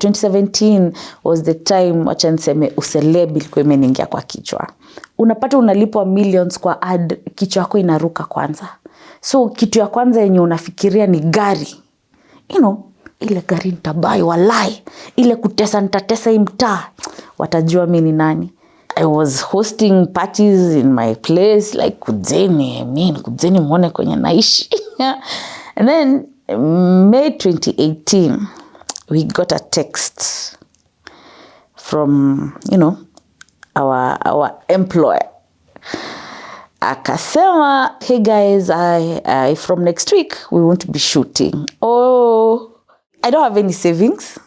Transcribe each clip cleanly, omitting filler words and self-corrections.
2017 was the time wacha niseme uselebi ilikuwa imeniingia kwa kichwa. Unapata unalipwa millions kwa ad, kichwa yako inaruka kwanza. So kitu ya kwanza yenye unafikiria ni gari. Ile gari nitabai walai. Ile kutesa nitatesa hii mtaa. Watajua mimi ni nani. I was hosting parties in my place like kujeni muone kwenye naishi. And then May 2018 we got a text from our employer. Akasema, hey guys, I from next week we won't be shooting. Oh, I don't have any savings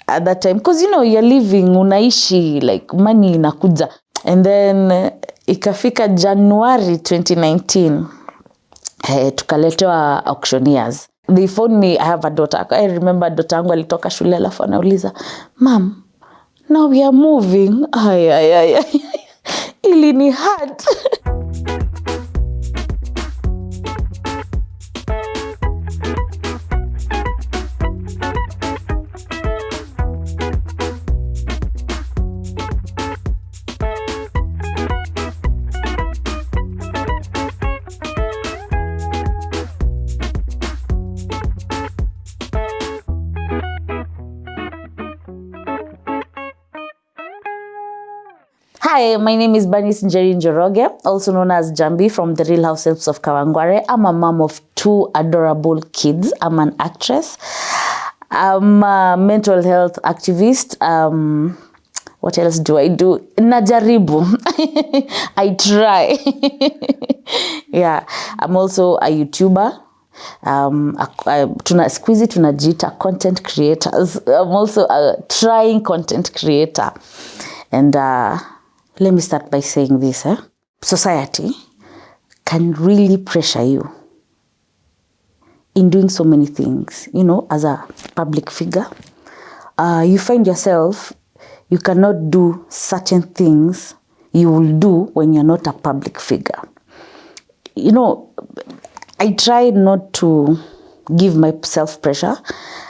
at that time because you're living, unaishi, like money inakuja. And then ikafika January 2019 tukaletewa auctioneers. They phoned me. I have a daughter. I remember daughter yangu alitoka shule alafu anauliza, "Mom, now we are moving." Ili ni hard. Hi, my name is Njambi-TRHK, also known as Njambi from the Real Househelps of Kawangware. I'm a mom of 2 adorable kids. I'm an actress. I'm a mental health activist. What else do I do? Najaribu. I try. Yeah, I'm also a YouTuber. Tunajiita content creators. I'm also a trying content creator. And let me start by saying this. Society can really pressure you in doing so many things. As a public figure, you find yourself, you cannot do certain things you will do when you're not a public figure. I try not to give myself pressure.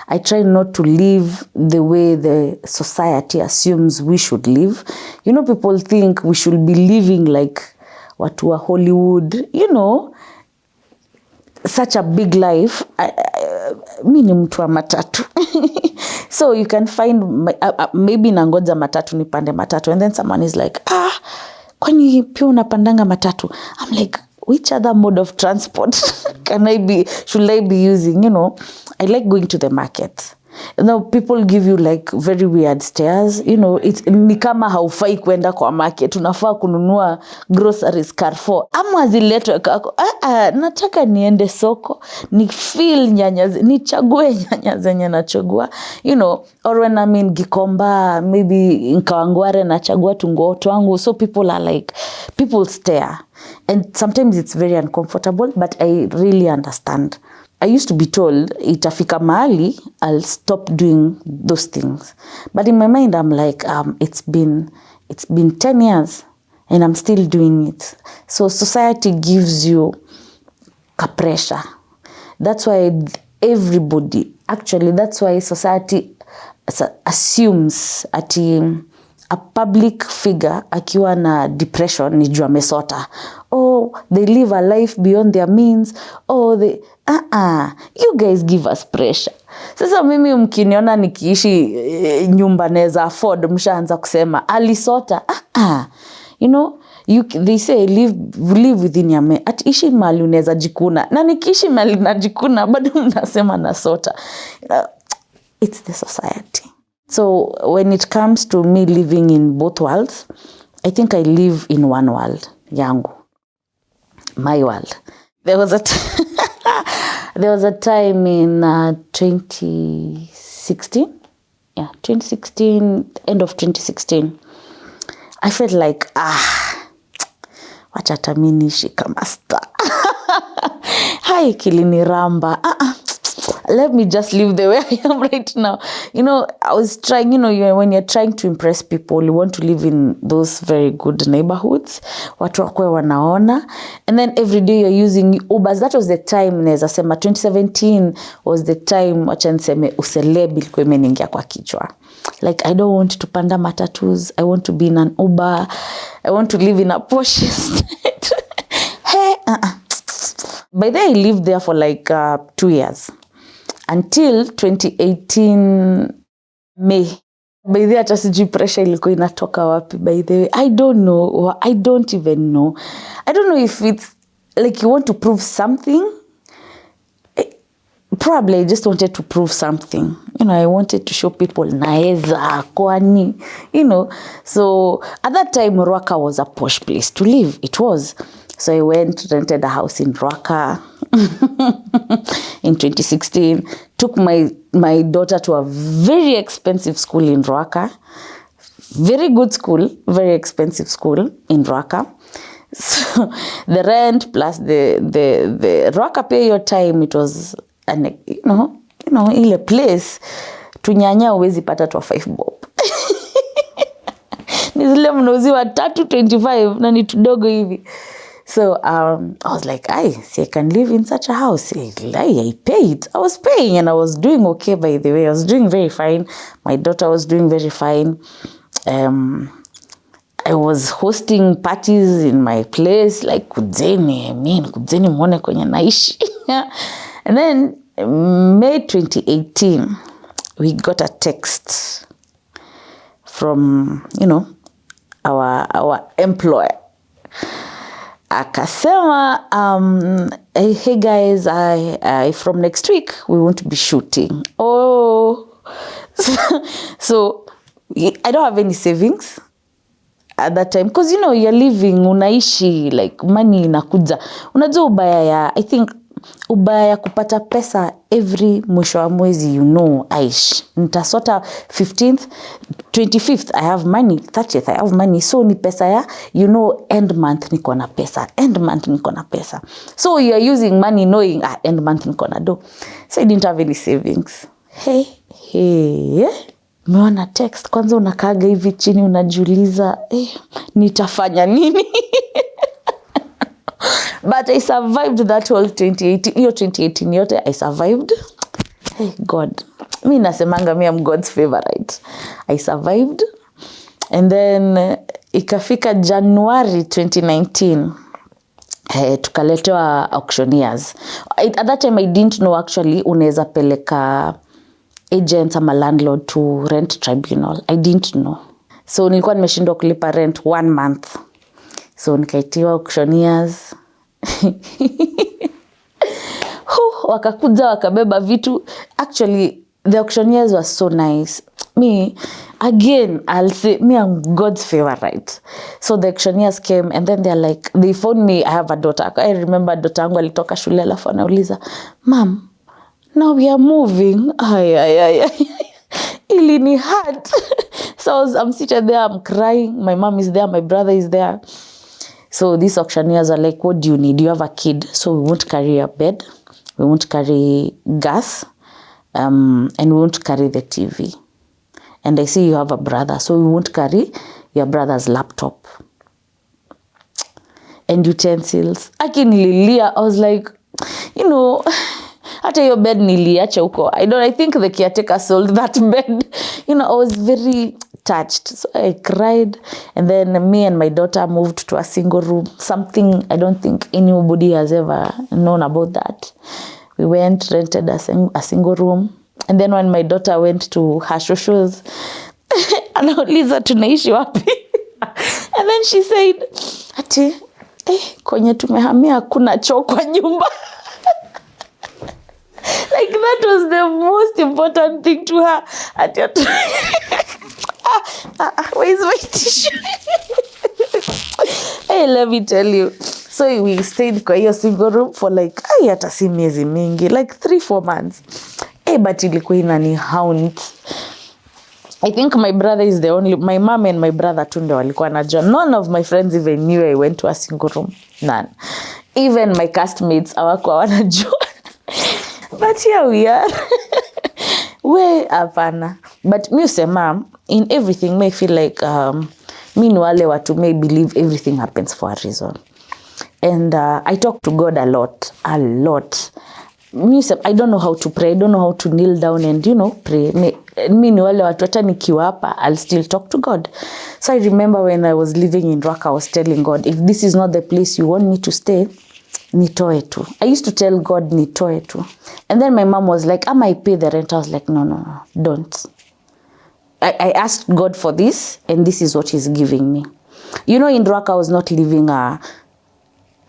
I try not to live the way the society assumes we should live. People think we should be living like watu wa Hollywood, such a big life. Mimi ni mtu wa matatu. So you can find, maybe nangoja matatu nipande matatu, and then someone is like, kwani pia unapandanga matatu? I'm like, which other mode of transport should I be using? I like going to the market. People give you like very weird stares. It's ni kama haufai kwenda kwa market. Unafaa kununua groceries Carrefour. Ama ziletwe kako. Nataka niende soko. Ni feel nichague nyanya zenye nachagua. Or when I'm in Gikomba, maybe in Kawangware nachagua tungo twangu. So people stare. And sometimes it's very uncomfortable, but I really understand. I used to be told, itafika mahali, I'll stop doing those things. But in my mind, I'm like, it's been 10 years and I'm still doing it. So society gives you a pressure. That's why that's why society assumes a public figure akiwa na depression ni juu amesota. Oh, they live a life beyond their means. Oh, you guys give us pressure. Sasa mimi mkiniona nikiishi nyumba neza afford, mshaanza kusema alisota. They say live within your means. Ishi mali unaweza jikuna. Na nikiishi mali najikuna bado mnasema nasota. It's the society. So when it comes to me living in both worlds, I think I live in one world, yangu, my world. There was a time in 2016, end of 2016, I felt like, wacha mimi niishi kama star. Hai kiliniramba. let me just live the way I am right now. I was trying, when you're trying to impress people, you want to live in those very good neighborhoods. Watu wakwe wanaona. And then every day you're using Ubers. That was the time, neza sema, 2017 was the time, wacha niseme, uselebi ilikuwa imeningia kwa kichwa. Like, I don't want to panda matatus. I want to be in an Uber. I want to live in a posh estate. Hey, By then, I lived there for like 2 years. Until 2018 May. By the way, hata sijui pressure ilikuwa inatoka wapi. By the way, I don't know. I don't even know. I don't know if it's like you want to prove something. Probably I just wanted to prove something. I wanted to show people naeza kwani, So at that time, Ruaka was a posh place to live. It was. So I went, rented a house in Ruaka in 2016. Took my daughter to a very expensive school in Ruaka. Very good school, very expensive school in Ruaka. So the rent plus the Ruaka pay your time, it was ile place tunyanya uwezi pata tu 5 bob. Ni zile mnauziwa 3.25 na ni tudogo hivi. So I was like, I can live in such a house. I paid. I was paying and I was doing okay, by the way. I was doing very fine. My daughter was doing very fine. I was hosting parties in my place, like kujeni mwone kwenye naishi. And then May 2018, we got a text from, our employer. Akasema, hey guys, I from next week, we won't be shooting. Oh, so I don't have any savings at that time. Because, you're living, unaishi, like money inakuja. Unajua ubaya ya, I think, ubaya ya kupata pesa every mwisho wa mwezi, aish. Nitasota 15th, 25th, I have money. 30th, I have money. So ni pesa ya, end month niko na pesa. End month niko na pesa. So you're using money knowing, end month niko na do. So I didn't have any savings. Hey. Meona text, kwanza unakaga hivi chini unajiuliza, nitafanya nini? But I survived that whole 2018 yote, I survived. Hey God, mi nasemanga mi am God's favorite. I survived. And then ikafika January 2019, tukaletewa auctioneers. At that time I didn't know actually unaweza peleka agents ama landlord to rent tribunal. I didn't know. So nilikuwa nimeshindwa kulipa rent 1 month. So nikaitiwa auctioneers. Wakakuja wakabeba vitu. Actually, the auctioneers were so nice. Me, again, I'll say, me I'm God's favorite. So the auctioneers came and then they're like, they phoned me, I have a daughter. I remember daughter yangu alitoka shule alafu anauliza, Mom, now we are moving. Ili ni hurt. So I'm sitting there, I'm crying. My mom is there, my brother is there. So these auctioneers are like, what do you need? You have a kid, so we won't carry a bed. We won't carry gas. And we won't carry the TV. And I see you have a brother, so we won't carry your brother's laptop. And utensils. Akinililia, I was like, hata your bed niliacha huko. I think the caretaker sold that bed. I was very touched. So I cried. And then me and my daughter moved to a single room. Something I don't think anybody has ever known about that. We went, rented a single room. And then when my daughter went to her shows, anauliza tunaishi wapi? And then she said, ati, kwenye tumehamia hakuna choo kwa nyumba. Like that was the most important thing to her. Where is my tissue? Hey, let me tell you. So we stayed kwa hiyo single room for like, hata si miezi mingi, like 3-4 months. But ilikuwa inani haunt. I think my brother is the only, my mom and my brother tu ndio walikuwa wanajua. None of my friends even knew I went to a single room. None. Even my castmates hawakuwa wanajua. But here we are. We hapana. But me usema, in everything may feel like me ni wale watu may believe everything happens for a reason. And I talk to God a lot. Me usema, I don't know how to pray. I don't know how to kneel down and pray. Me ni wale watu hata nikiwa hapa, I'll still talk to God. So I remember when I was living in Rwaka, I was telling God, if this is not the place you want me to stay, nitoe tu. I used to tell God nitoe tu. And then my mom was like, I pay the rent. I was like, no, don't. I asked God for this, and this is what he's giving me. In Rwaka, I was not living a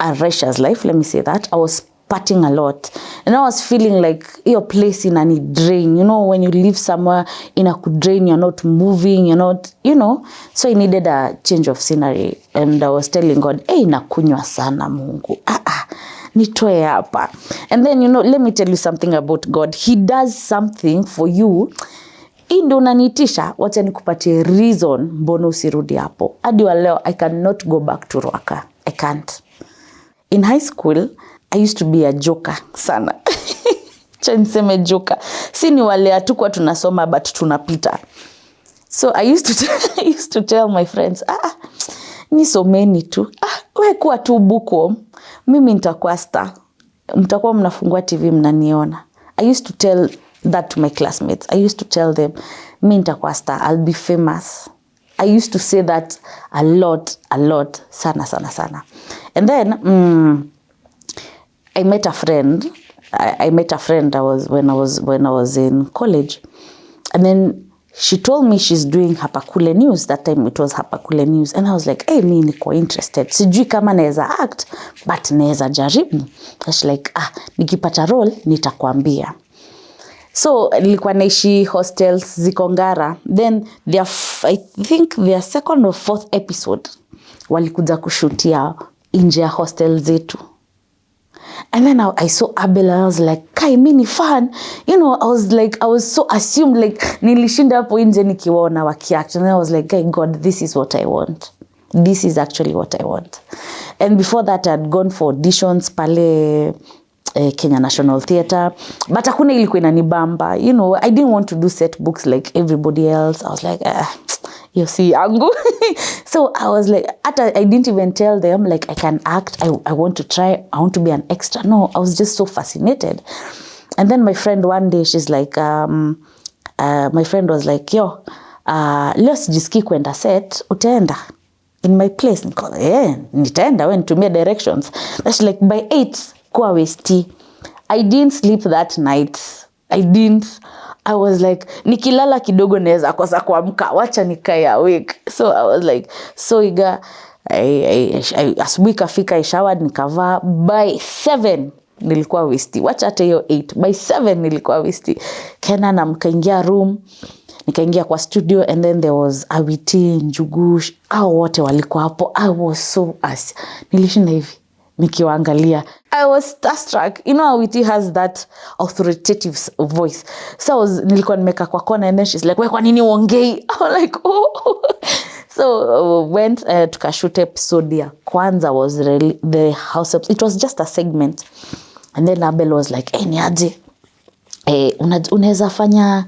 righteous life, let me say that. I was partying a lot. And I was feeling like your place in a drain. When you live somewhere in a drain, you're not moving, you're not, So I needed a change of scenery. And I was telling God, nakunywa sana Mungu. Nitoe hapa. And then, let me tell you something about God. He does something for you. Ndio unanitisha, wacha nikupatie reason mbona usirudi hapo. Hadi wa leo, I cannot go back to Rwaka. I can't. In high school, I used to be a joker sana. Niseme joker. Si ni wale hatukuwa tunasoma but tunapita. So I used to tell my friends, nisomeni tu. We kuwa tu buko. Mimi nitakuwa star. Mtakuwa mnafungua TV mnaniona. I used to tell that to my classmates. I used to tell them, mimi nitakuwa star. I'll be famous. I used to say that a lot, sana. And then I met a friend. When I was in college, and then she told me she's doing Hapakule News. That time it was Hapakule News, and I was like, mimi niko interested. Sijui kama naweza act, but naweza jaribu. She's like, nikipata role nitakwambia. So nilikuwa naishi hostels Zikongara. Then I think their second or fourth episode walikuja kushutia nje ya hostel zetu. And then I saw Abel and I was like, Kai, mini fan. I was so assumed like nilishinda hapo nje nikiwaona wakiact. And I was like, God, this is what I want. This is actually what I want. And before that, I had gone for auditions pale Kenya National Theatre. But hakuna ilikuwa inanibamba. I didn't want to do set books like everybody else. I was like, you see, Angu. So I was like, I didn't even tell them, like, I can act. I want to try. I want to be an extra. No, I was just so fascinated. And then my friend one day, she's like, my friend was like, leo sijisikii kwenda set, utaenda in my place. Nitaenda, when to me directions. That's like, by 8, kuwa westi. I didn't sleep that night. I was like, nikilala kidogo naweza kosa kuamka, wacha nikae awake. So I was like, so eager. Asubuhi kafika, I showered, nikavaa. By 7 nilikuwa westi. Wacha hata hiyo 8. By 7 nilikuwa westi. Kena na mkaingia room. Nikaingia kwa studio, and then there was Awiti, Njugush. Wote walikuwa hapo. I was so nilishinda hivi nikiwaangalia. I was starstruck. Awiti has that authoritative voice. So nilikuwa nimeka kwa kona, and then she's like, we kwa nini uongei? I was like, oh. So went tukashoot episode ya kwanza was really the Househelps. It was just a segment. And then Abel was like, niaje, unaweza fanya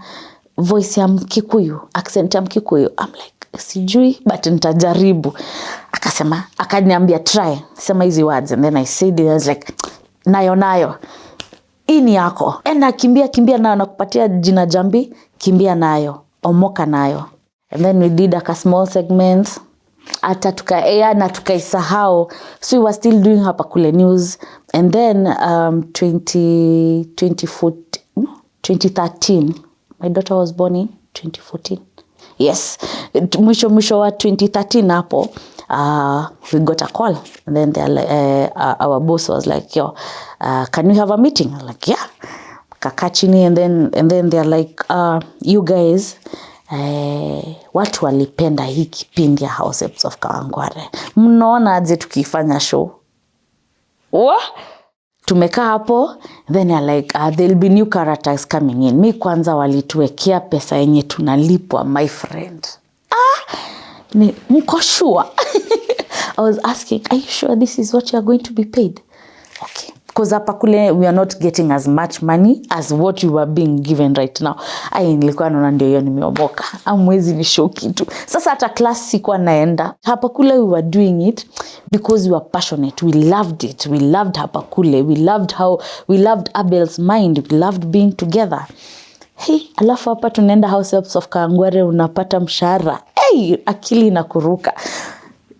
voice ya Mkikuyu, accent ya Mkikuyu? I'm like, sijui, but nitajaribu. Akaniambia try, sema hizi words. And then I said it, I was like, nayo. Ini yako. Enda kimbia nayo, nakupatia jina Njambi, kimbia nayo, omoka nayo. And then we did a small segment. Ata tukaea na tukaisahau. So we were still doing Hapakule News. And then 2013, my daughter was born in 2014. Yes, mwisho wa 2013 hapo, we got a call. And then our boss was like, can we have a meeting? I'm like, yeah. Kakachini, and then they're like, you guys, watu walipenda hii kipindi ya Househelps of Kawangware. Mnaona aje tukifanya show? Tumekaa hapo, then you're like, there'll be new characters coming in. Mi kwanza walituwekea pesa yenye tunalipwa, my friend. Mko sure? I was asking, are you sure this is what you're going to be paid? Okay. because hapa kule we are not getting as much money as what you are being given right now. Nilikuwa naona ndio hiyo nimeomoka. Amwezi ni show kitu. Sasa hata class sikuwa naenda. Hapa kule we were doing it because we were passionate. We loved it. We loved hapa kule. We loved Abel's mind. We loved being together. Alafu hapa tunaenda Househelps of Kawangware, unapata mshahara. Akili inakuruka.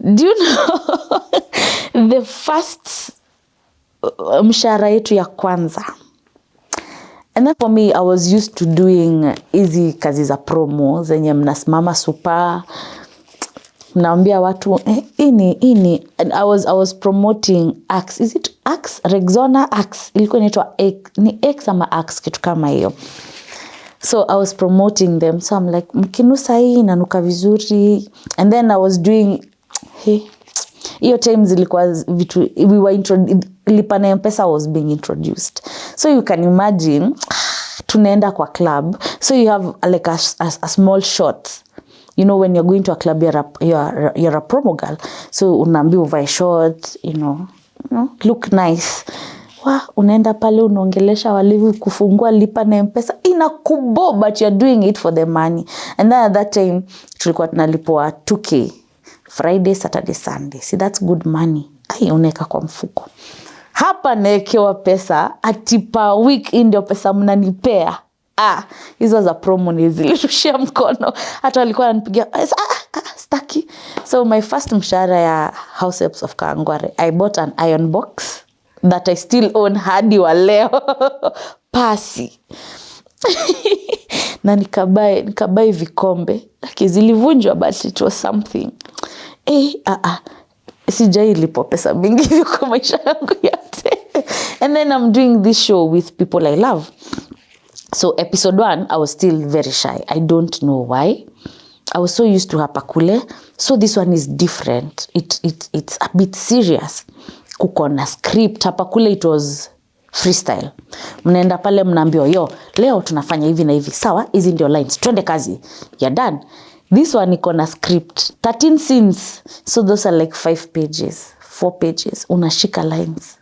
Do you know the first mshahara yetu ya kwanza? And then for me, I was used to doing easy kazi za promo zenye mnasimama super, mnaambia watu ini. And I was promoting Axe. Is it Axe? Rexona Axe. Ilikuwa inaitwa ni X ama Axe, kitu kama hiyo. So I was promoting them. So I'm like, mkinusa hii inanuka vizuri. And then I was doing hiyo time zilikuwa vitu we were lipa na Mpesa was being introduced. So you can imagine tunaenda kwa club. So you have like a small shot. You know, when you're going to a club, you're a promo girl. So unaambiwa uvae short, you know, look nice. Unaenda pale unaongelesha walivu kufungua lipa na Mpesa, inakubo, but you're doing it for the money. And then at that time tulikuwa tunalipwa 2K Friday, Saturday, Sunday. See, that's good money. Unaweka kwa mfuko. Hapa naekewa pesa ati per week, ndio pesa mnanipea. Hizo za promo nilirushia mkono. Hata walikuwa wananipigia staki. So my first mshahara ya Househelps of Kawangware, I bought an iron box that I still own hadi wa leo. Pasi. Na nikabai vikombe. Zilivunjwa, but it was something. Sijai lipo pesa mingi kwa maisha yangu yote. And then I'm doing this show with people I love. So episode 1, I was still very shy. I don't know why. I was so used to hapa kule. So this one is different. It's a bit serious. Kuko na script. Hapa kule it was freestyle. Mnaenda pale mnaambiwa, leo tunafanya hivi na hivi. Sawa, hizi ndio lines. Twende kazi. You're done. This one iko na script. 13 scenes. So those are like 5 pages. 4 pages. Unashika lines.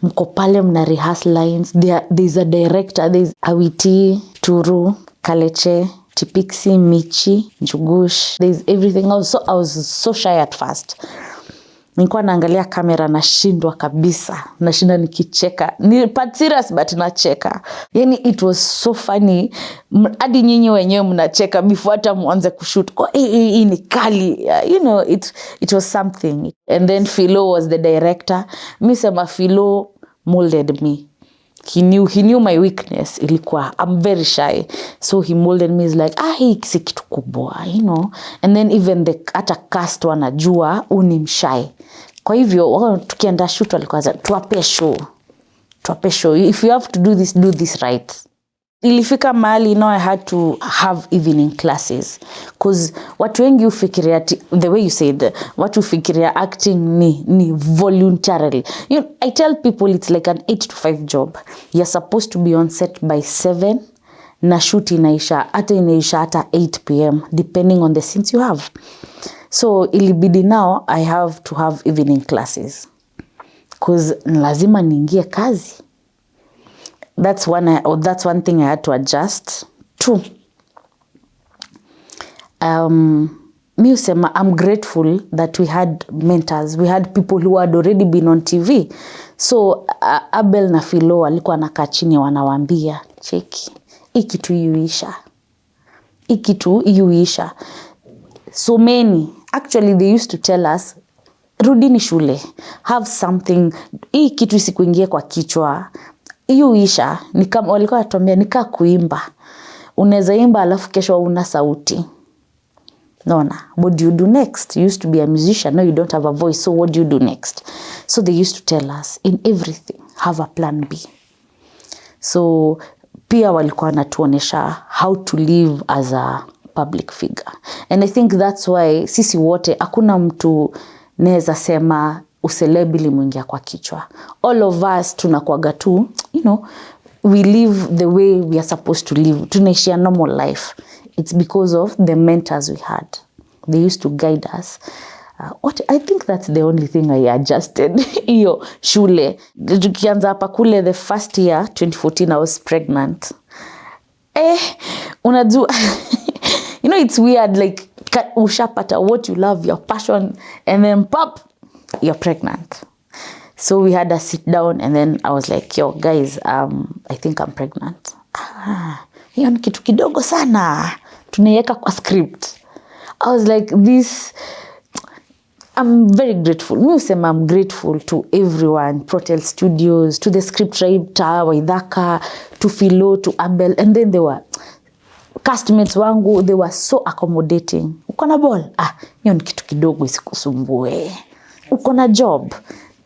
Mko pale mna rehearse lines. There's a director. There's Awiti, Turu, Kaleche, Tipixi, Michi, Njugush. There's everything else. So I was so shy at first. Nilikuwa naangalia kamera nashindwa kabisa. Nashinda nikicheka. Ni part serious but nacheka. Yani it was so funny. Hadi nyinyi wenyewe mnacheka before hata muanze kushoot. Hii ni kali. You know, it was something. And then Philo was the director. Mimi sema Philo molded me. He knew my weakness. Ilikuwa, I'm very shy. So he molded me. He's like, hii si kitu kubwa, you know. And then even hata cast wanajua uni mshy. Kwa hivyo, tukienda shoot walikuwa tuwape show. If you have to do this right. Ilifika mahali, I had to have evening classes. Because watu wengi ufikiria, the way you said, watu ufikiria acting ni voluntarily. You know, I tell people it's like an 8 to 5 job. You're supposed to be on set by 7. Na shoot inaisha 8 p.m. depending on the scenes you have. So ilibidi now I have to have evening classes. Because lazima niingie kazi. That's one thing I had to adjust to. Mi usema, I'm grateful that we had mentors. We had people who had already been on TV. So Abel na Philo walikuwa nakaa chini wanawaambia, cheki, hii kitu yuisha. So many, actually they used to tell us, rudini shule, have something, hii kitu isikuingie kwa kichwa. Yuisha, walikuwa watuambia nika kuimba. Unaweza imba alafu kesho una sauti. Nona, what do you do next? You used to be a musician, now you don't have a voice, so what do you do next? So they used to tell us, in everything, have a plan B. So pia walikuwa wanatuonesha how to live as a public figure. And I think that's why sisi wote, hakuna mtu neza sema uselebili mwingia kwa kichwa. All of us tunakuaga tu, you know, we live the way we are supposed to live. Tunaishi a normal life. It's because of the mentors we had. They used to guide us. I think that's the only thing I adjusted. Iyo shule. Tukianza hapa kule the first year, 2014, I was pregnant. Unajua, you know, it's weird, like, ushapata what you love, your passion, and then pop, you're pregnant. So we had a sit down, and then I was like, yo, guys, I think I'm pregnant. Hiyo ni kitu kidogo sana. Tunaiweka kwa script. I was like, I'm very grateful. I'm grateful to everyone, Protel Studios, to the scriptwriter, Waithaka, to Philo, to Abel, and then they were castmates wangu, they were so accommodating. Uko na ball? Hiyo ni kitu kidogo isikusumbue. Uko na job?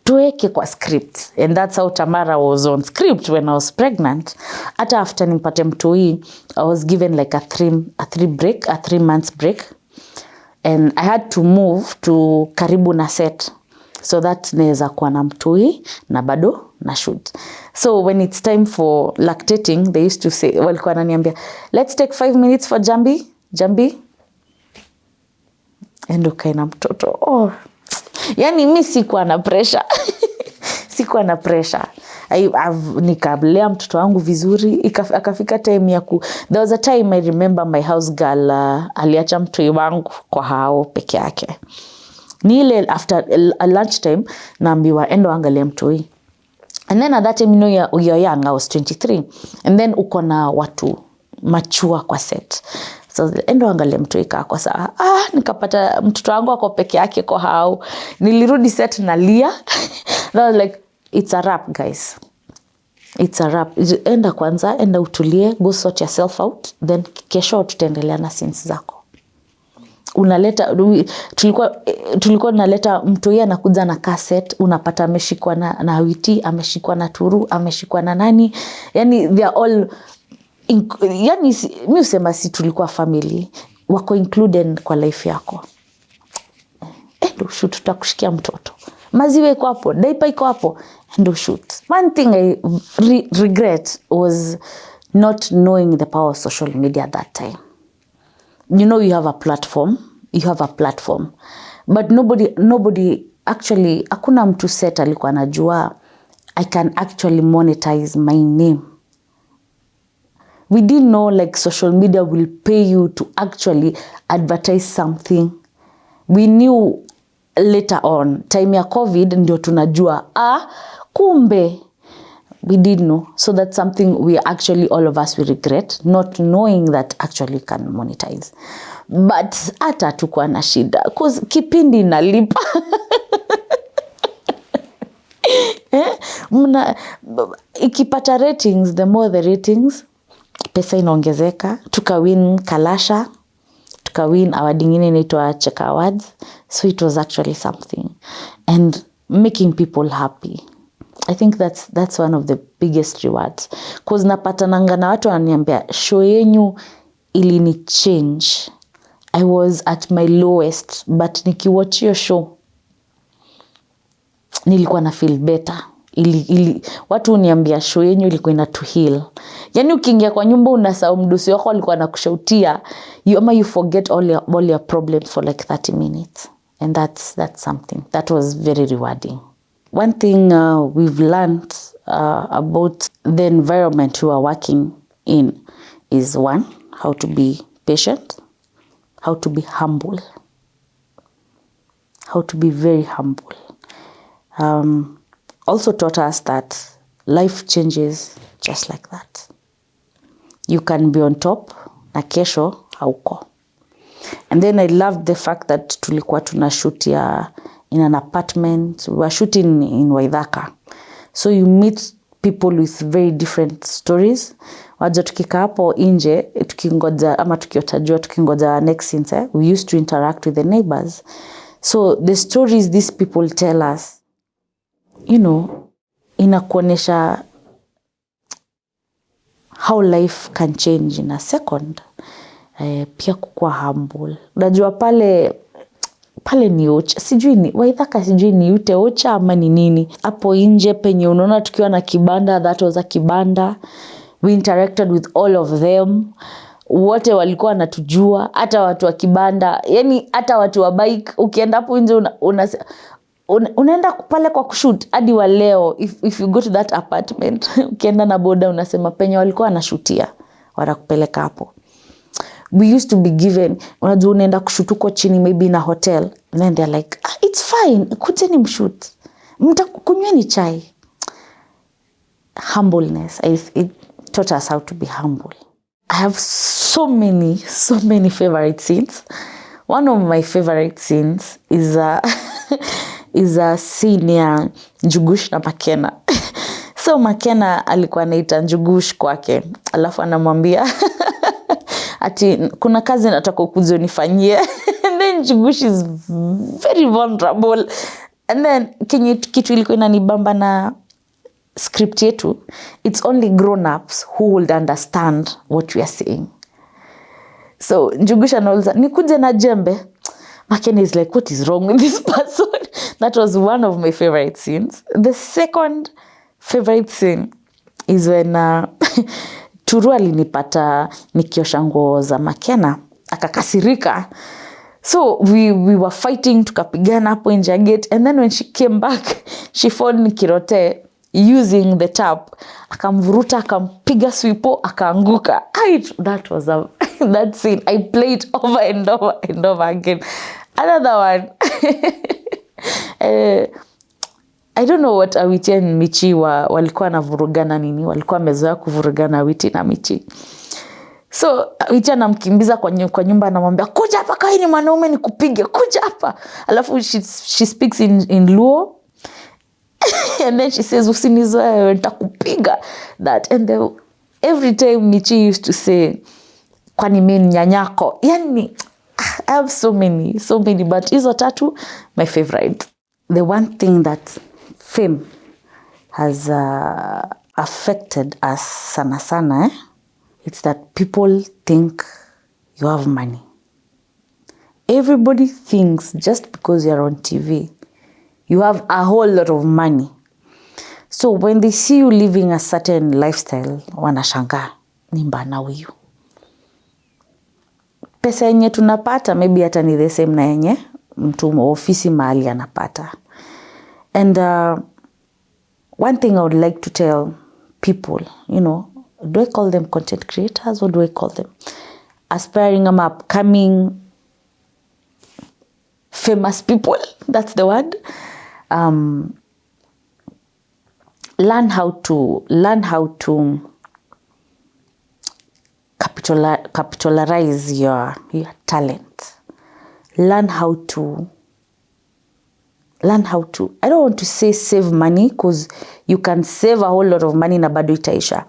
Tuweke kwa script. And that's how Tamara was on script when I was pregnant. Hata after nipate mtoi, I was given like a 3 months break. And I had to move to karibu na set. So that neza kuwa na mtoi na bado na shoot. So when it's time for lactating, they used to say, walikuwa wananiambia, let's take 5 minutes for Njambi. And ukae na mtoto. Yani mi sikuwa na pressure. Sikuwa na pressure. Nikalea mtoto wangu vizuri. Akafika time ya there was a time I remember my house girl aliacha mtoi wangu kwa hao peke yake. Ni ile after lunch time naambiwa endo angalia mtoi. And then at that time, you know, you're young, I was 23. And then uko na watu machua kwa set. So endo angalia mtoi kwa saa. Nikapata mtoto wangu ako peke yake kwa hao. Nilirudi set na lia. That was like, it's a wrap, guys. It's a wrap. Enda kwanza, enda utulie, go sort yourself out. Then kesho tutaendelea na scenes zako. Unaleta, tulikuwa naleta mtoi anakuja na cassette, unapata ameshikwa na witi, ameshikwa na turu, ameshikwa na nani. Yani they are all, yani mi usema si tulikuwa family, wako included kwa life yako. Endo shoot, tutakushikia mtoto. Maziwe iko hapo, diaper iko hapo, endo shoot. One thing I regret was not knowing the power of social media at that time. You know, you have a platform, but nobody actually, hakuna mtu set alikuwa anajua I can actually monetize my name. We didn't know like social media will pay you to actually advertise something. We knew later on, time ya COVID ndio tunajua, kumbe. We didn't know. So that's something we actually, all of us, we regret, not knowing that actually can monetize. But hata tukua na shida, cause kipindi nalipa. Ikipata ratings, the more the ratings, pesa inaongezeka. Tukawin Kalasha, tukawin award ingine inaitwa Check Awards. So it was actually something. And making people happy. I think that's one of the biggest rewards. Cause napatananga na watu wananiambia, show yenyu ilini change. I was at my lowest, but nikiwatch your show, nilikuwa na feel better. Watu uniambia show yenyu ilikuwa ina to heal. Yani ukiingia kwa nyumba unasahau mdosi wako alikuwa anakushautia, you forget all your problems for like 30 minutes. And that's something that was very rewarding. One thing we've learned about the environment we are working in is one, how to be patient, how to be humble, how to be very humble. Also taught us that life changes just like that. You can be on top, na kesho hauko. And then I loved the fact that tulikuwa tunashoot in an apartment. We were shooting in Waithaka. So you meet people with very different stories. Waja tukika hapo nje, tukingoja ama tukiotajua tukingoja next scene, we used to interact with the neighbors. So the stories these people tell us, you know, inakuonesha how life can change in a second. Pia kukua humble. Unajua pale ni ocha. Sijui ni Waithaka, sijui ni ute ocha ama ni nini. Hapo nje penye unaona tukiwa na kibanda, that was a kibanda. We interacted with all of them. wote walikuwa wanatujua, hata watu wa kibanda, yani hata watu wa bike. Ukienda hapo nje unaenda pale kwa kushoot hadi wa leo. If you go to that apartment, ukienda na boda unasema penye walikuwa wanashutia, watakupeleka hapo. We used to be given, unajua unaenda kushoot uko chini maybe in a hotel, and then they're like, it's fine, kujeni mshoot, mtakunyweni chai. Humbleness, it taught us how to be humble. I have so many favorite scenes. One of my favorite scenes is a scene ya Njugush na Makena. So Makena alikuwa anaita Njugush kwake, alafu anamwambia ati kuna kazi nataka ukuje unifanyie. And then Njugush is very vulnerable. And then kitu ilikuwa inanibamba na script yetu, it's only grown-ups who would understand what we are saying. So Njugush anauliza, nikuje na jembe? Makena is like, what is wrong with this person? That was one of my favorite scenes. The second favorite scene is when Turu alinipata nikiosha nguo za Makena, akakasirika. So we were fighting, tukapigana hapo nje ya gate, and then when she came back, she found Nikirote using the tap, akamvuruta, akampiga swipo, akaanguka. That was that scene I played over and over and over again. Another one, I don't know what Awiti and Michi walikuwa na vurugana nini, walikuwa mezoea kuvurugana Awiti na Michi. So Awiti anamkimbiza kwa nyumba, anamwambia kuja hapa, kai ni mwanaume nikupige, kuja hapa. Alafu she speaks in Luo. And then she says, usinizoe nitakupiga. That, and every time Michi used to say, kwani mimi nyanyako. Yani I have so many, but hizo tatu my favorite. The one thing that fame has affected us sana, it's that people think you have money. Everybody thinks just because you're on TV, you have a whole lot of money. So when they see you living a certain lifestyle, wanashanga, ni mbana huyu. Pesa yenye tunapata maybe hata ni the same na yenye mtu ofisi mahali anapata. And one thing I would like to tell people, do I call them content creators or do I call them aspiring or upcoming famous people? That's the word. Learn how to capitalize your talent. Learn how to, I don't want to say save money, because you can save a whole lot of money na bado itaisha.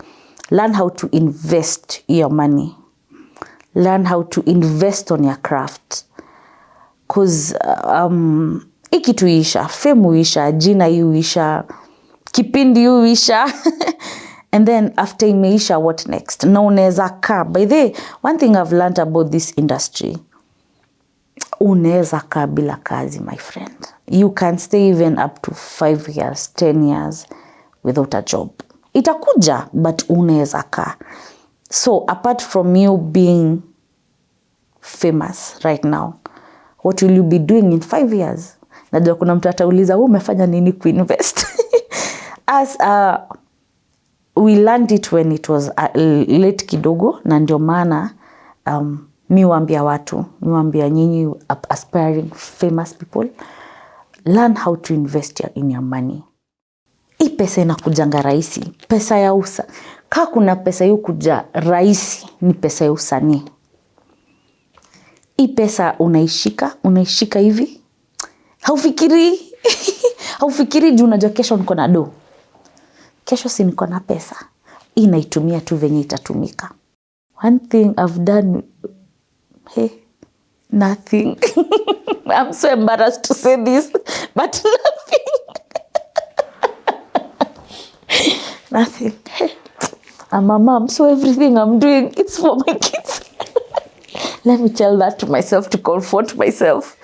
Learn how to invest your money. Learn how to invest on your craft. Because ikitu isha, fame uisha, jina uisha, kipindi uisha. And then after imeisha, what next? Na unaweza kaa. By the way, one thing I've learned about this industry, unaweza kaa bila kazi, my friend. You can stay even up to 5 years, 10 years without a job. Itakuja, but unaweza kaa. So apart from you being famous right now, what will you be doing in 5 years? Najua kuna mtu atauliza, umefanya nini kuinvest? As we learned it when it was late kidogo, na ndio maana mi waambia nyinyi aspiring famous people, learn how to invest in your money. Hii pesa inakujanga rahisi, pesa ya usa. Kaa kuna pesa yu kuja rahisi, ni pesa ya usanii. Hii pesa unaishika hivi, haufikiri juu unajua kesho niko na do. Kesho si niko na pesa, hii naitumia tu venye itatumika. One thing I've done, nothing. I'm so embarrassed to say this, but nothing. I'm a mom, so everything I'm doing, it's for my kids. Let me tell that to myself to comfort myself.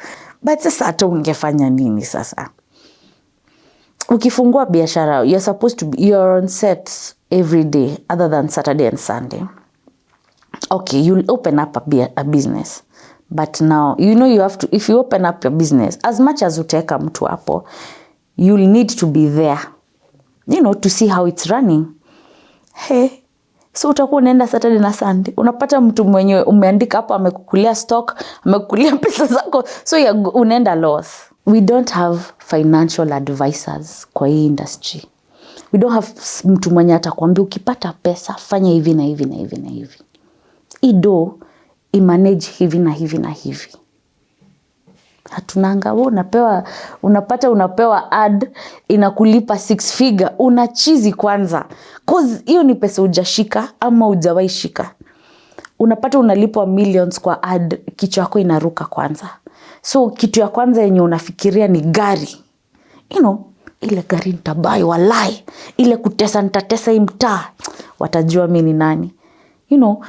But sasa hata ungefanya nini sasa? Ukifungua biashara, you're on set every day other than Saturday and Sunday. okay, you'll open up a business. But now, you have to, if you open up your business, as much as uteka mtu hapo, you'll need to be there, to see how it's running. Hey, so utakuwa unaenda Saturday na Sunday, unapata mtu mwenye umeandika hapo amekukulia stock, amekukulia pesa zako, so unaenda loss. We don't have financial advisors kwa hii industry. We don't have mtu mwenye atakwambia ukipata pesa fanya hivi na hivi na hivi na hivi. Ido imanage hivi na hivi na hivi. Hatunanga, unapewa ad inakulipa 6 figure, unachizi kwanza. Cause hiyo ni pesa hujashika ama hujawahi shika. Unapata unalipwa millions kwa ad, kichwa yako inaruka kwanza. So kitu ya kwanza yenye unafikiria ni gari. Ile gari nitabai walai, ile kutesa nitatesa hii mtaa, watajua mimi ni nani.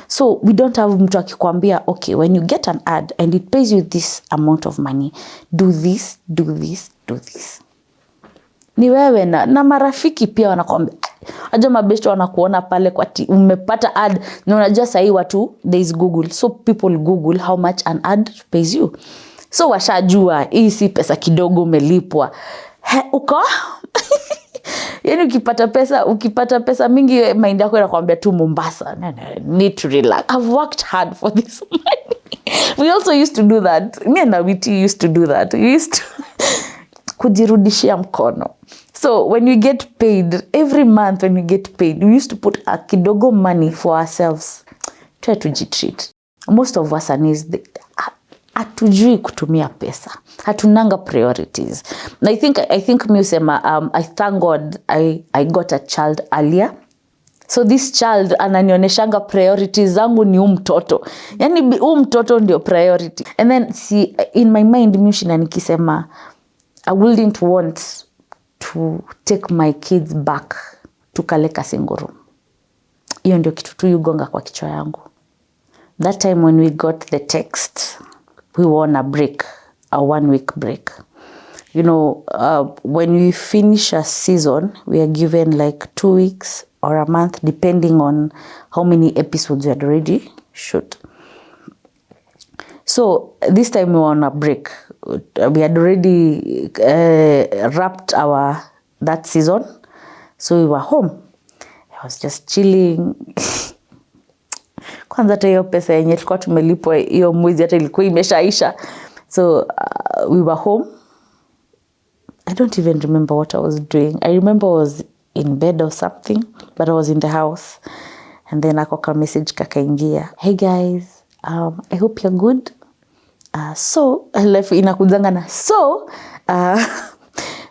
So we don't have mtu akikwambia, okay, when you get an ad and it pays you this amount of money, do this, do this, do this. Ni wewe na marafiki pia wanakuambia, aje mabeshto wanakuona pale kwa umepata ad, na unajua sahi watu, there is Google, so people Google how much an ad pays you. So washajua, hii si pesa kidogo umelipwa. Uko? Yani ukipata pesa mingi, mind yako inakwambia tu Mombasa. Need to relax. I've worked hard for this money. We also used to do that. Me and Awiti used to do that. We used to kujirudishia mkono. So when we get paid, every month when we get paid, we used to put a kidogo money for ourselves. Try to treat. Most of us hatujui kutumia pesa. Hatunanga priorities. I think musema, I thank God I got a child earlier. So this child ananioneshanga priorities zangu ni mtoto. Yani mtoto ndio priority. And then in my mind mushinda nikisema, I wouldn't want to take my kids back to Kaleka single room. Hiyo ndio kitu tu yugonga kwa kichwa yangu. That time when we got the text, we were on a 1-week break. When we finish a season, we are given like 2 weeks or a month, depending on how many episodes we had already shot. So this time we were on a break. We had already wrapped that season. So we were home. I was just chilling. Kwanza hata hiyo pesa yenye tulikuwa tumelipwa hiyo mwezi hata ilikuwa imeshaisha. So we were home. I don't even remember what I was doing. I remember I was in bed or something, but I was in the house. And then akoka message kakaingia. Hey guys, I hope you're good. So inakujanga na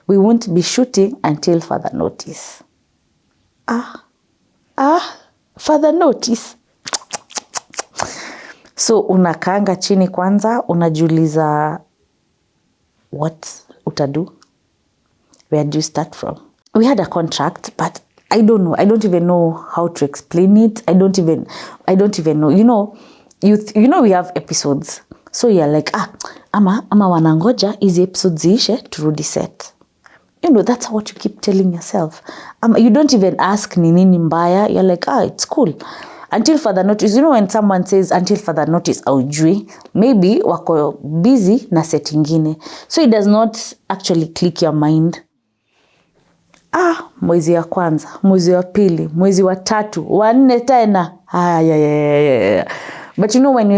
we won't be shooting until further notice. Further notice. So unakaanga chini kwanza, unajiuliza what utadu? Where do you start from? We had a contract, but I don't know. I don't even know how to explain it. I don't even know. We have episodes. So you're like, ama wanangoja hizi episodes ziishe turudi set. That's what you keep telling yourself. You don't even ask ni nini mbaya. You're like, it's cool. Until further notice. When someone says until further notice, aujui, maybe wako busy na set ingine. So it does not actually click your mind. Mwezi ya kwanza, mwezi wa pili, mwezi wa 3, wa 4 tena. But when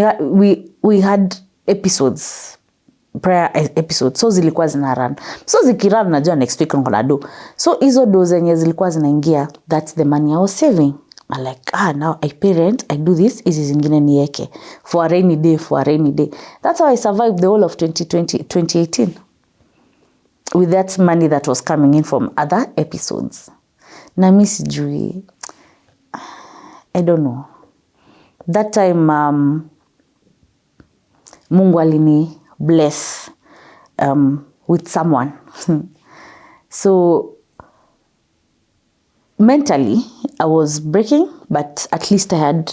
we had episodes, prior episodes, so zilikuwa zina run. So zikirun najua next week ngona do. So hizo do zenye zilikuwa zinaingia, that's the money I was saving. I'm like, now I pay rent, I do this, hizi zingine nieke for a rainy day. That's how I survived the whole of 2018. With that money that was coming in from other episodes. Na mimi sijui, I don't know. That time, Mungu alini bless with someone. So mentally, I was breaking, but at least I had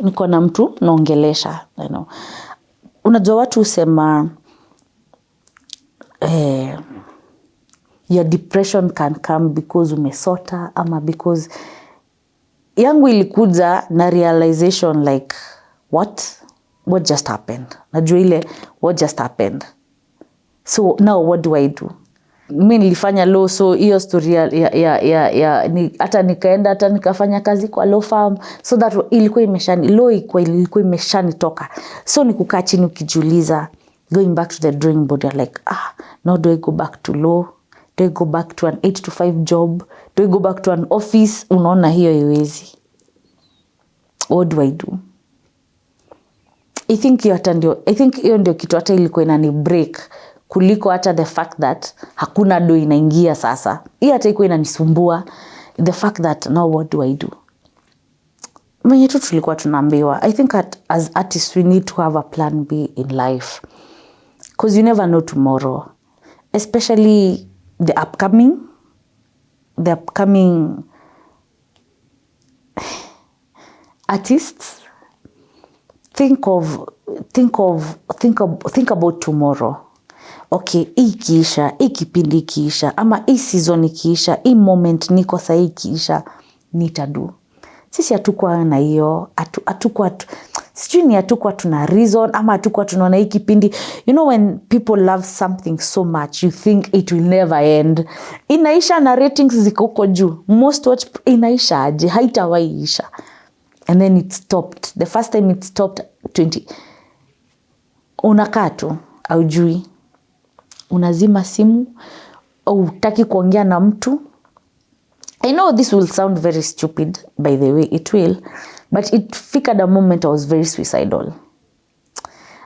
niko na mtu naongelesha, Unajua watu usema your depression can come because umesota ama because yangu ilikuja na realization like what just happened? Najua ile what just happened. So now what do I do? Mimi nilifanya law, so hiyo story hata nikaenda hata nikafanya kazi kwa law firm, so that ilikuwa imeshanitoka. So nikukaa chini ukijiuliza, going back to the drawing board, you're like, now do I go back to law? Do I go back to an 8 to 5 job? Do I go back to an office? Unaona hiyo haiwezi. What do I do? I think hiyo ndio kitu hata ilikuwa inani break kuliko hata the fact that hakuna do inaingia sasa. Hiyo hata ilikuwa inanisumbua, the fact that now what do I do? Mwenye tu tulikuwa tunaambiwa, I think as artists we need to have a plan B in life, because you never know tomorrow, especially the upcoming artists. Think about tomorrow. Okay, hii kiisha, hii kipindi kiisha, ama hii season kiisha, hii moment niko saa hii kiisha, nitadu. Sisi hatukuwa na hiyo, sijui ni hatukuwa tuna reason, ama hatukuwa tunaona hii kipindi. You know, when people love something so much, you think it will never end. Inaisha na ratings ziko huko juu. Most watch inaisha aje, haitawahi isha. And then it stopped. The first time it stopped, 20. Unakaa tu, haujui. Unazima simu, au hutaki kuongea na mtu. I know this will sound very stupid, by the way, it will. But it figured a moment I was very suicidal.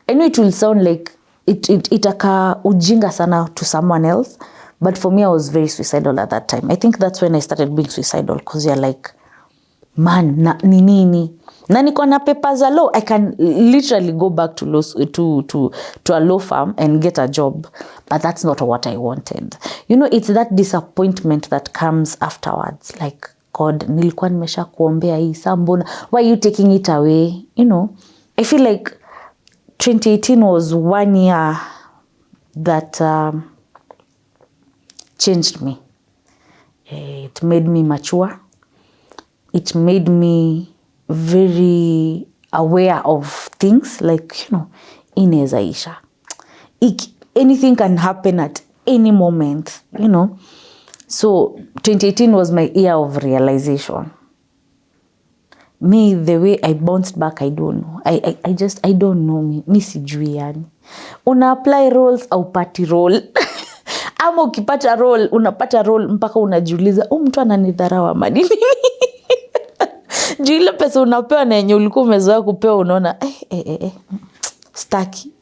I know it will sound like itaka ujinga sana to someone else. But for me, I was very suicidal at that time. I think that's when I started being suicidal. Because you're like, man, ni nini? Na niko na papers za law. I can literally go back to a law firm and get a job. But that's not what I wanted. You know, it's that disappointment that comes afterwards. Like, God, nilikuwa nimesha kuombea hii, sambona, why are you taking it away? You know, I feel like 2018 was one year that changed me. It made me mature. It made me very aware of things, like, you know, inaweza isha. Anything can happen at any moment, you know. So 2018 was my year of realization. Me, the way I bounced back, I don't know. I don't know me. Mi sijui yani. Una apply roles au pati role. Ama ukipata role, unapata role mpaka unajiuliza, mtu ananidharau ama nini? Juu ile pesa unapewa na yenye ulikuwa umezoea kupewa, unaona staki.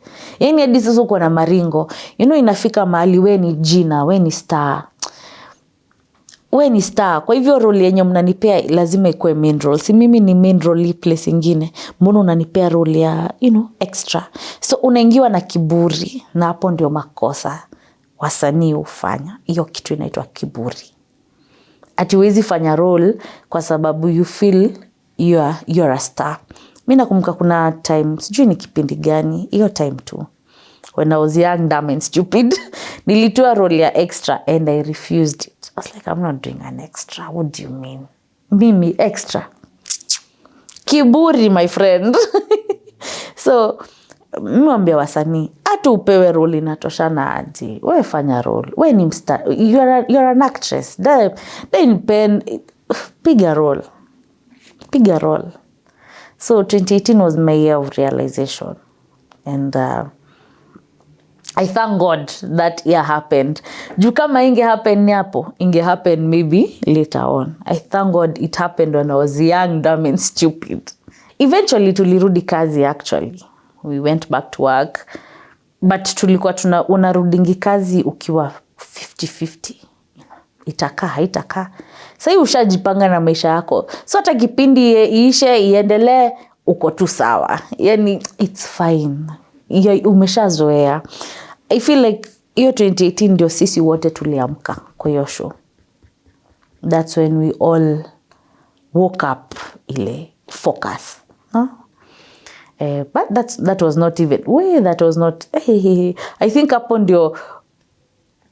Yani hadi sasa uko na maringo. You know, inafika mahali we ni jina, we ni star. Kwa hivyo role yenye mnanipea lazima ikuwe main role. Si mimi ni main role place ingine. Mbona unanipea role ya, you know, extra. So unaingiwa na kiburi, na hapo ndio makosa wasanii hufanya. Hiyo kitu inaitwa kiburi. Ati huwezi fanya role kwa sababu you feel you're a star. Mimi nakumbuka kuna time, sijui ni kipindi gani, hiyo time tu, when I was young, dumb and stupid, nilitoa role ya extra and I refused it. I was like, I'm not doing an extra. What do you mean? Mimi extra. Kiburi, my friend. So mwambia wasanii, hata upewe role inatoshana aje. Wewe fanya role. Wewe ni mstar. You're an actress. Then pen, piga role. So 2018 was my year of realization. And I thank God that year happened. Juu kama inge happen maybe later on. I thank God it happened when I was young, dumb and stupid. Eventually tulirudi kazi actually. We went back to work. But tulikuwa unarudingi kazi ukiwa 50-50. Itakaa, haitakaa. Sasa ushajipanga na maisha yako. So hata kipindi iishe, iendelee, uko tu sawa. Yani it's fine. Umeshazoea. I feel like hiyo 2018 ndio sisi wote tuliamka kwa hiyo show. That's when we all woke up ile focus. But that was not even I think hapo ndio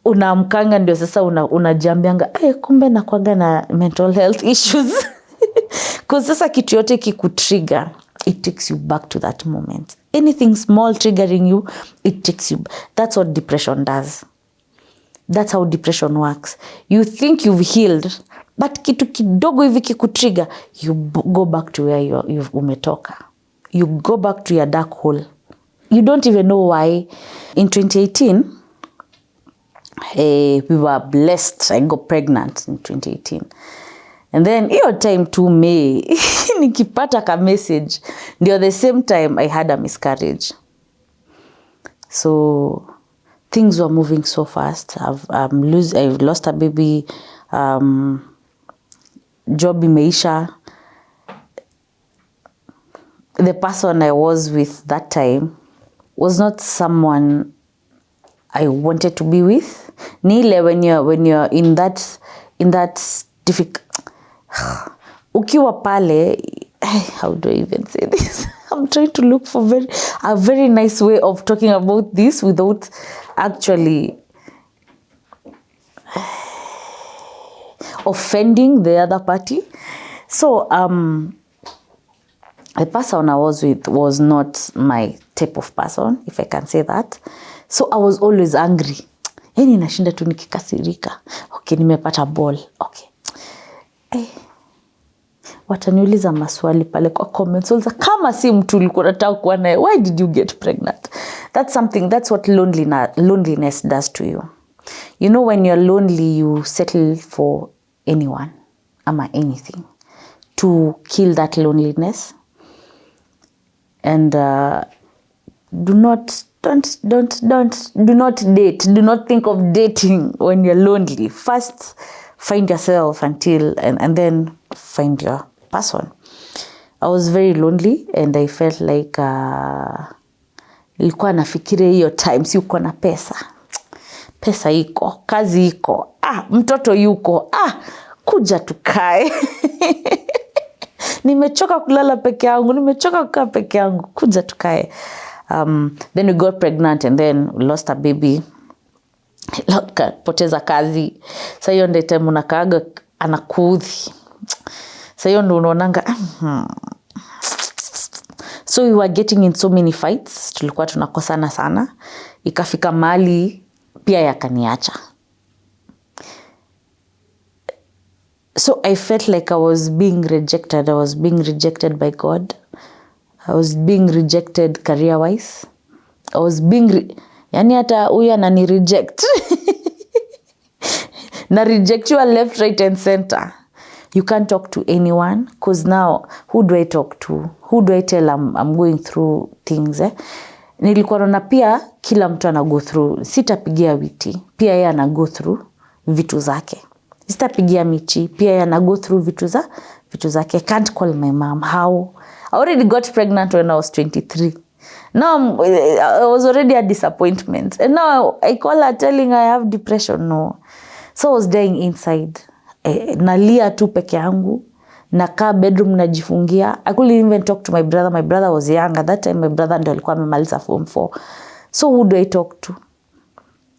unaamkanga, ndio sasa unajiambianga kumbe nakuanga na mental health issues. Kwa sasa kitu yote kikutrigger, it takes you back to that moment. Anything small triggering you, it takes you. That's what depression does. That's how depression works. You think you've healed, but kitu kidogo hivi kikutrigger, you go back to where you've umetoka. You go back to your dark hole. You don't even know why. In 2018, we were blessed. I got pregnant in 2018. And then your time to May, nikipata ka message, ndio the same time I had a miscarriage. So things were moving so fast. I've lost a baby. Job imeisha. The person I was with that time was not someone I wanted to be with. Nile when you're in that difficult. Ukiwa pale, how do I even say this? I'm trying to look for a very nice way of talking about this without actually offending the other party. So the person I was with was not my type of person, if I can say that. So I was always angry. Yani nashinda tu nikikasirika. Okay, nimepata ball. Okay. Wataniuliza maswali pale kwa comments. Kama si mtu ulikuwa unataka kuwa naye, why did you get pregnant? That's what loneliness does to you. You know, when you're lonely, you settle for anyone ama anything to kill that loneliness. And do not date. Do not think of dating when you're lonely. First, find yourself and then find your person. I was very lonely and I felt like nilikuwa nafikiria hiyo time si uko na pesa iko, kazi iko, mtoto yuko, kuja tukae. Nimechoka kulala peke yangu, nimechoka kukaa peke yangu, kuja tukae. Then we got pregnant and then we lost a baby. Poteza kazi. Sasa hiyo ndio time unakaaga anakuudhi. Sasa hiyo ndio unaonanga. So we were getting in so many fights. Tulikuwa tunakosana sana. Ikafika mahali pia yakaniacha. So I felt like I was being rejected. I was being rejected by God. I was being rejected career-wise. I was being yani hata huyu anani reject. Na reject you left, right and center. You can't talk to anyone because now who do I talk to? Who do I tell I'm going through things? Nilikuwa naona pia kila mtu ana go through. Sitapigia witi, pia yeye ana go through vitu zake. Sitapigia michi, pia yeye ana go through vitu zake. I can't call my mom. How? I already got pregnant when I was 23. Now I was already a disappointment. And now I call her telling her I have depression. No. So I was dying inside. Nalia tu peke yangu. Nakaa bedroom najifungia. I couldn't even talk to my brother. My brother was young. At that time my brother ndio alikuwa amemaliza form 4. So who do I talk to?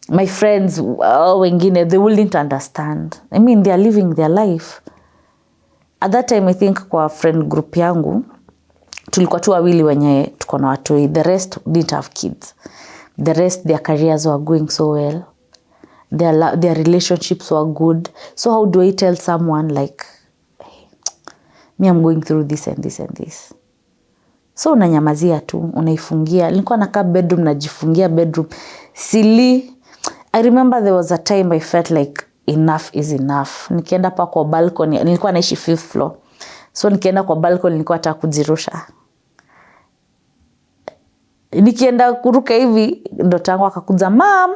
My friends, wengine, they wouldn't understand. I mean, they are living their life. At that time I think kwa friend group yangu, tulikuwa tu wawili wenye tuko na watoi. The rest didn't have kids. The rest, their careers were going so well. Their relationships were good. So how do I tell someone like, hey, me I'm going through this and this and this? So unanyamazia tu, unaifungia. Nilikuwa nakaa bedroom, najifungia bedroom. Silly. I remember there was a time I felt like enough is enough. Nikienda pa kwa balcony, nilikuwa naishi 5th floor. So nikienda kwa balcony nilikuwa nataka kujirusha. Nikienda kuruka hivi ndoto yangu akakuja, "Mom."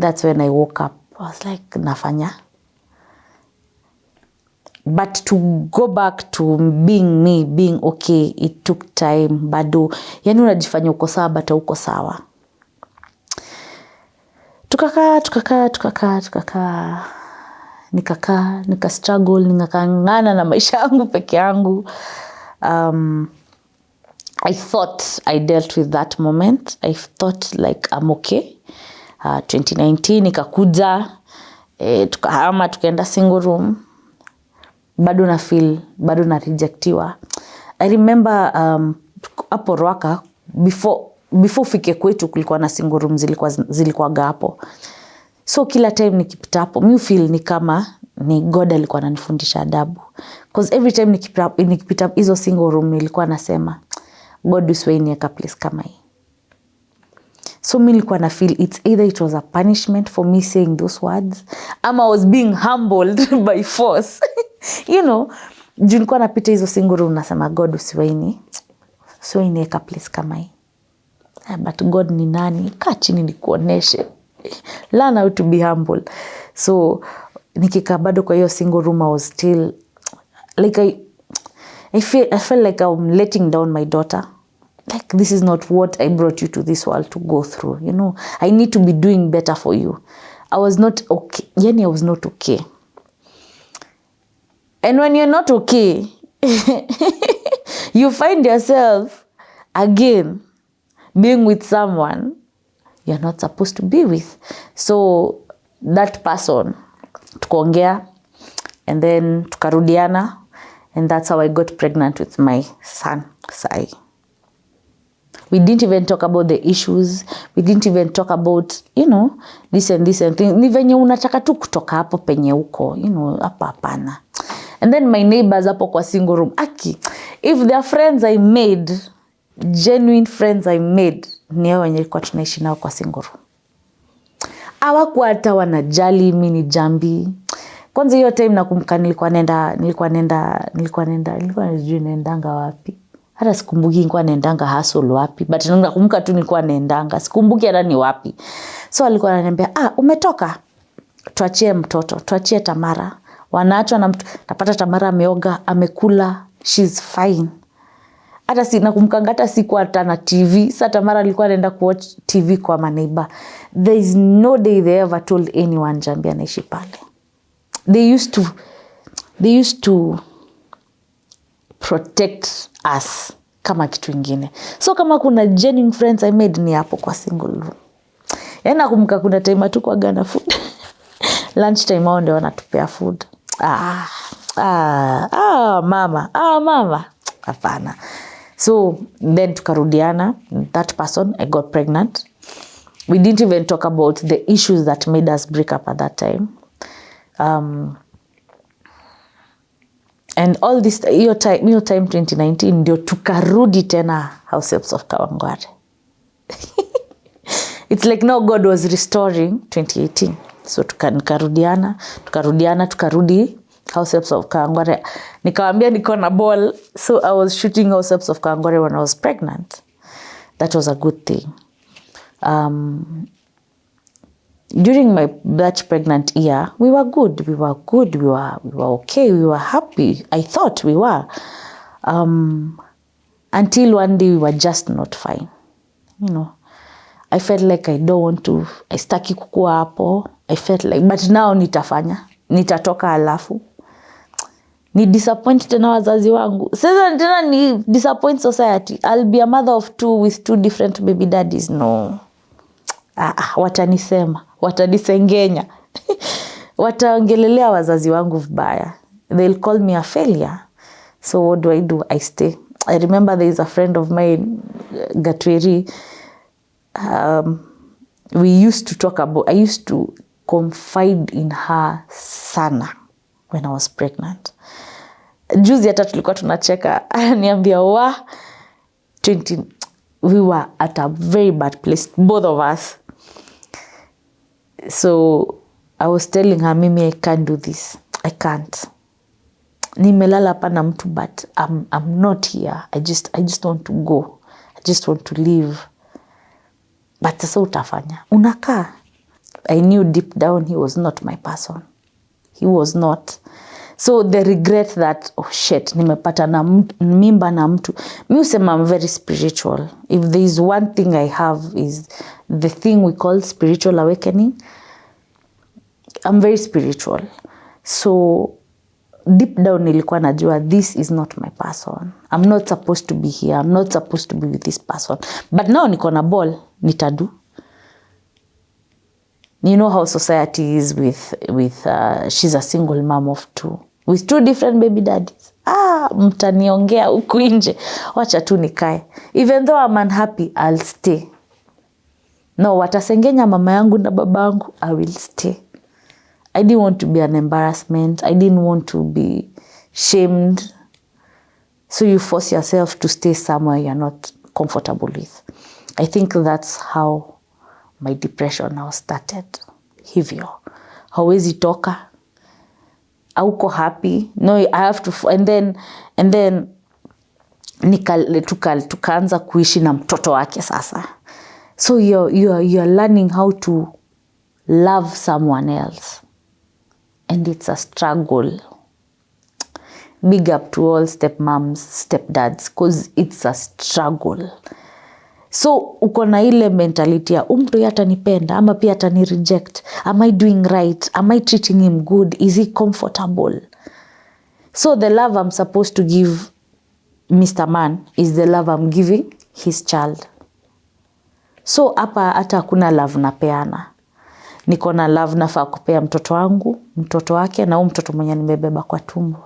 That's when I woke up. I was like, nafanya. But to go back to being me, being okay, it took time. Bado, yani unajifanya uko sawa, but uko sawa. Tukakaa. Nika struggle, nikangana na maisha yangu peke yangu. I thought I dealt with that moment. I thought like I'm okay. 2019 nikakuja, tukahama, tukaenda single room. Bado na rejectiwa. I remember hapo Rwaka before fike kwetu kulikuwa na single room zilikuwa hapo. So kila time nikipita hapo mi feel ni kama ni God alikuwa ananifundisha adabu, because every time nikipita hizo single room nilikuwa nasema God usiwahi niweka place kama hii. So mi nilikuwa na feel it's either it was a punishment for me saying those words, ama I was being humbled by force. You know, juu nilikuwa napita hizo single room nasema God usiwahi niweka place kama hii. But God ni nani? Kaa chini nikuoneshe. Learn how to be humble. So nikikaa bado kwa hiyo single room, I was still like I felt like I'm letting down my daughter. Like, this is not what I brought you to this world to go through. You know, I need to be doing better for you. I was not okay. I was not okay. And when you're not okay, you find yourself again being with someone you're not supposed to be with. So that person, tukaongea, and then tukarudiana, and that's how I got pregnant with my son, Sai. We didn't even talk about the issues. We didn't even talk about, you know, this and thing. Ni venye unataka tu kutoka hapo penye uko, you know, hapa hapana. And then my neighbors hapo kwa single room, if their friends I made, genuine friends I made, ni hao wenye kwa tunaishi nao kwa single room. Hawakuwa hata wanajali mimi ni Njambi. Kwanza hiyo time nakumbuka nilikuwa naendanga wapi. Hata sikumbuki nilikuwa naendanga Househelps wapi, but nakumbuka tu nilikuwa naendanga. Sikumbuki hata ni wapi. So alikuwa ananiambia, umetoka? Tuachie mtoto, tuachie Tamara. Wanaachwa na mtu, napata Tamara ameoga, amekula, she's fine. Hata nakumbuka hata sikuwa hata na TV. Sasa Tamara alikuwa anaenda kuwatch TV kwa maneiba. There is no day they ever told anyone Njambi anaishi pale. They used to protect us kama kitu ingine. So kama kuna genuine friends I made ni hapo kwa single room. Yaani nakumbuka kuna time tu kwa Ghana food. Lunch time hao ndio wanatupea food. Mama. Hapana. So then tukarudiana, that person, I got pregnant. We didn't even talk about the issues that made us break up at that time. And all this, your time 2019, ndio tukarudi tena Househelps of Kawangware. It's like now God was restoring 2018. So tukarudi Househelps of Kawangware. Nikawambia niko na ball. So I was shooting Househelps of Kawangware when I was pregnant. That was a good thing. During that pregnant year, we were good. We were okay. We were happy. I thought we were. Until one day we were just not fine. You know, I felt like I don't want to. I staki kukua hapo. I felt like, but now nitatoka alafu. Ni disappoint tena wazazi wangu. Sasa tena ni disappoint society. I'll be a mother of 2 with 2 different baby daddies. No. Watanisema, watanisengenya. Wataongelelea wazazi wangu vibaya. They'll call me a failure. So what do? I stay. I remember there is a friend of mine, Gatweri. I used to confide in her sana when I was pregnant. Juzi hata tulikuwa tunacheka, ananiambia we were at a very bad place, both of us. So I was telling her, Mimi, I can't do this. I can't. Nimelala hapa na mtu, but I'm not here. I just want to go. I just want to leave. But sasa utafanya. Unakaa. I knew deep down he was not my person. He was not. So the regret that, nimepata na mimba na mtu. Mi usema I'm very spiritual. If there is one thing I have is the thing we call spiritual awakening. I'm very spiritual. So deep down nilikuwa najua this is not my person. I'm not supposed to be here. I'm not supposed to be with this person. But now niko na ball, nitadu. You know how society is with she's a single mom of 2. With 2 different baby daddies. mtaniongea huku nje, wacha tu nikae. Even though I'm unhappy, I'll stay. No, watasengenya mama yangu na babangu, I will stay. I didn't want to be an embarrassment. I didn't want to be shamed. So you force yourself to stay somewhere you're not comfortable with. I think that's how my depression now started. Hivyo. Hawezi toka. Hauko happy. No, I have to, and then tukaanza kuishi na mtoto wake sasa. So you're learning how to love someone else. And it's a struggle. Big up to all stepmoms, stepdads, because it's a struggle. So uko na ile mentality ya mtu atanipenda ama pia atani reject. Am I doing right? Am I treating him good? Is he comfortable? So the love I'm supposed to give Mr. Man is the love I'm giving his child. So hapa hata hakuna love napeana. Niko na love nafaa kupea mtoto wangu, mtoto wake na mtoto mwenye nimebeba kwa tumbo.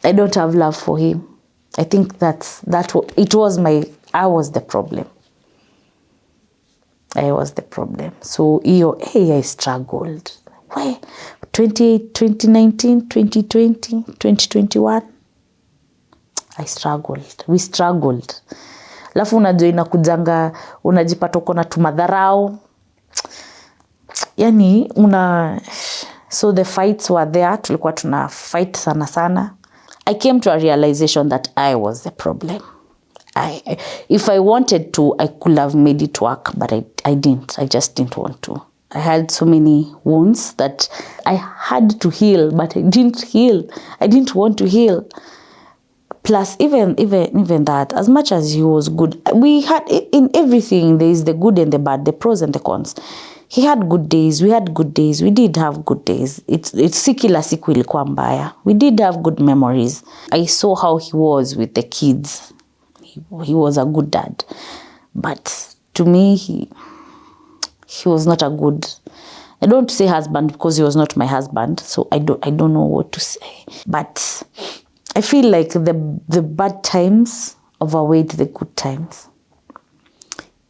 I don't have love for him. I think I was the problem. I was the problem. So I struggled. Why? 2019, 2020, 2021. I struggled. We struggled. Alafu unajua inakujanga, unajipata uko na tumadharau. Yani so the fights were there. Tulikuwa tuna fight sana. I came to a realization that I was the problem. If I wanted to, I could have made it work, but I didn't. I just didn't want to. I had so many wounds that I had to heal, but I didn't heal. I didn't want to heal. Plus, even that, as much as he was good, we had in everything, there is the good and the bad, the pros and the cons. He had good days, we had good days, we did have good days. It's si kila siku ilikuwa mbaya. We did have good memories. I saw how he was with the kids. He was a good dad. But to me, he was not a good, I don't say husband because he was not my husband, so I don't know what to say. But I feel like the bad times overweighed the good times.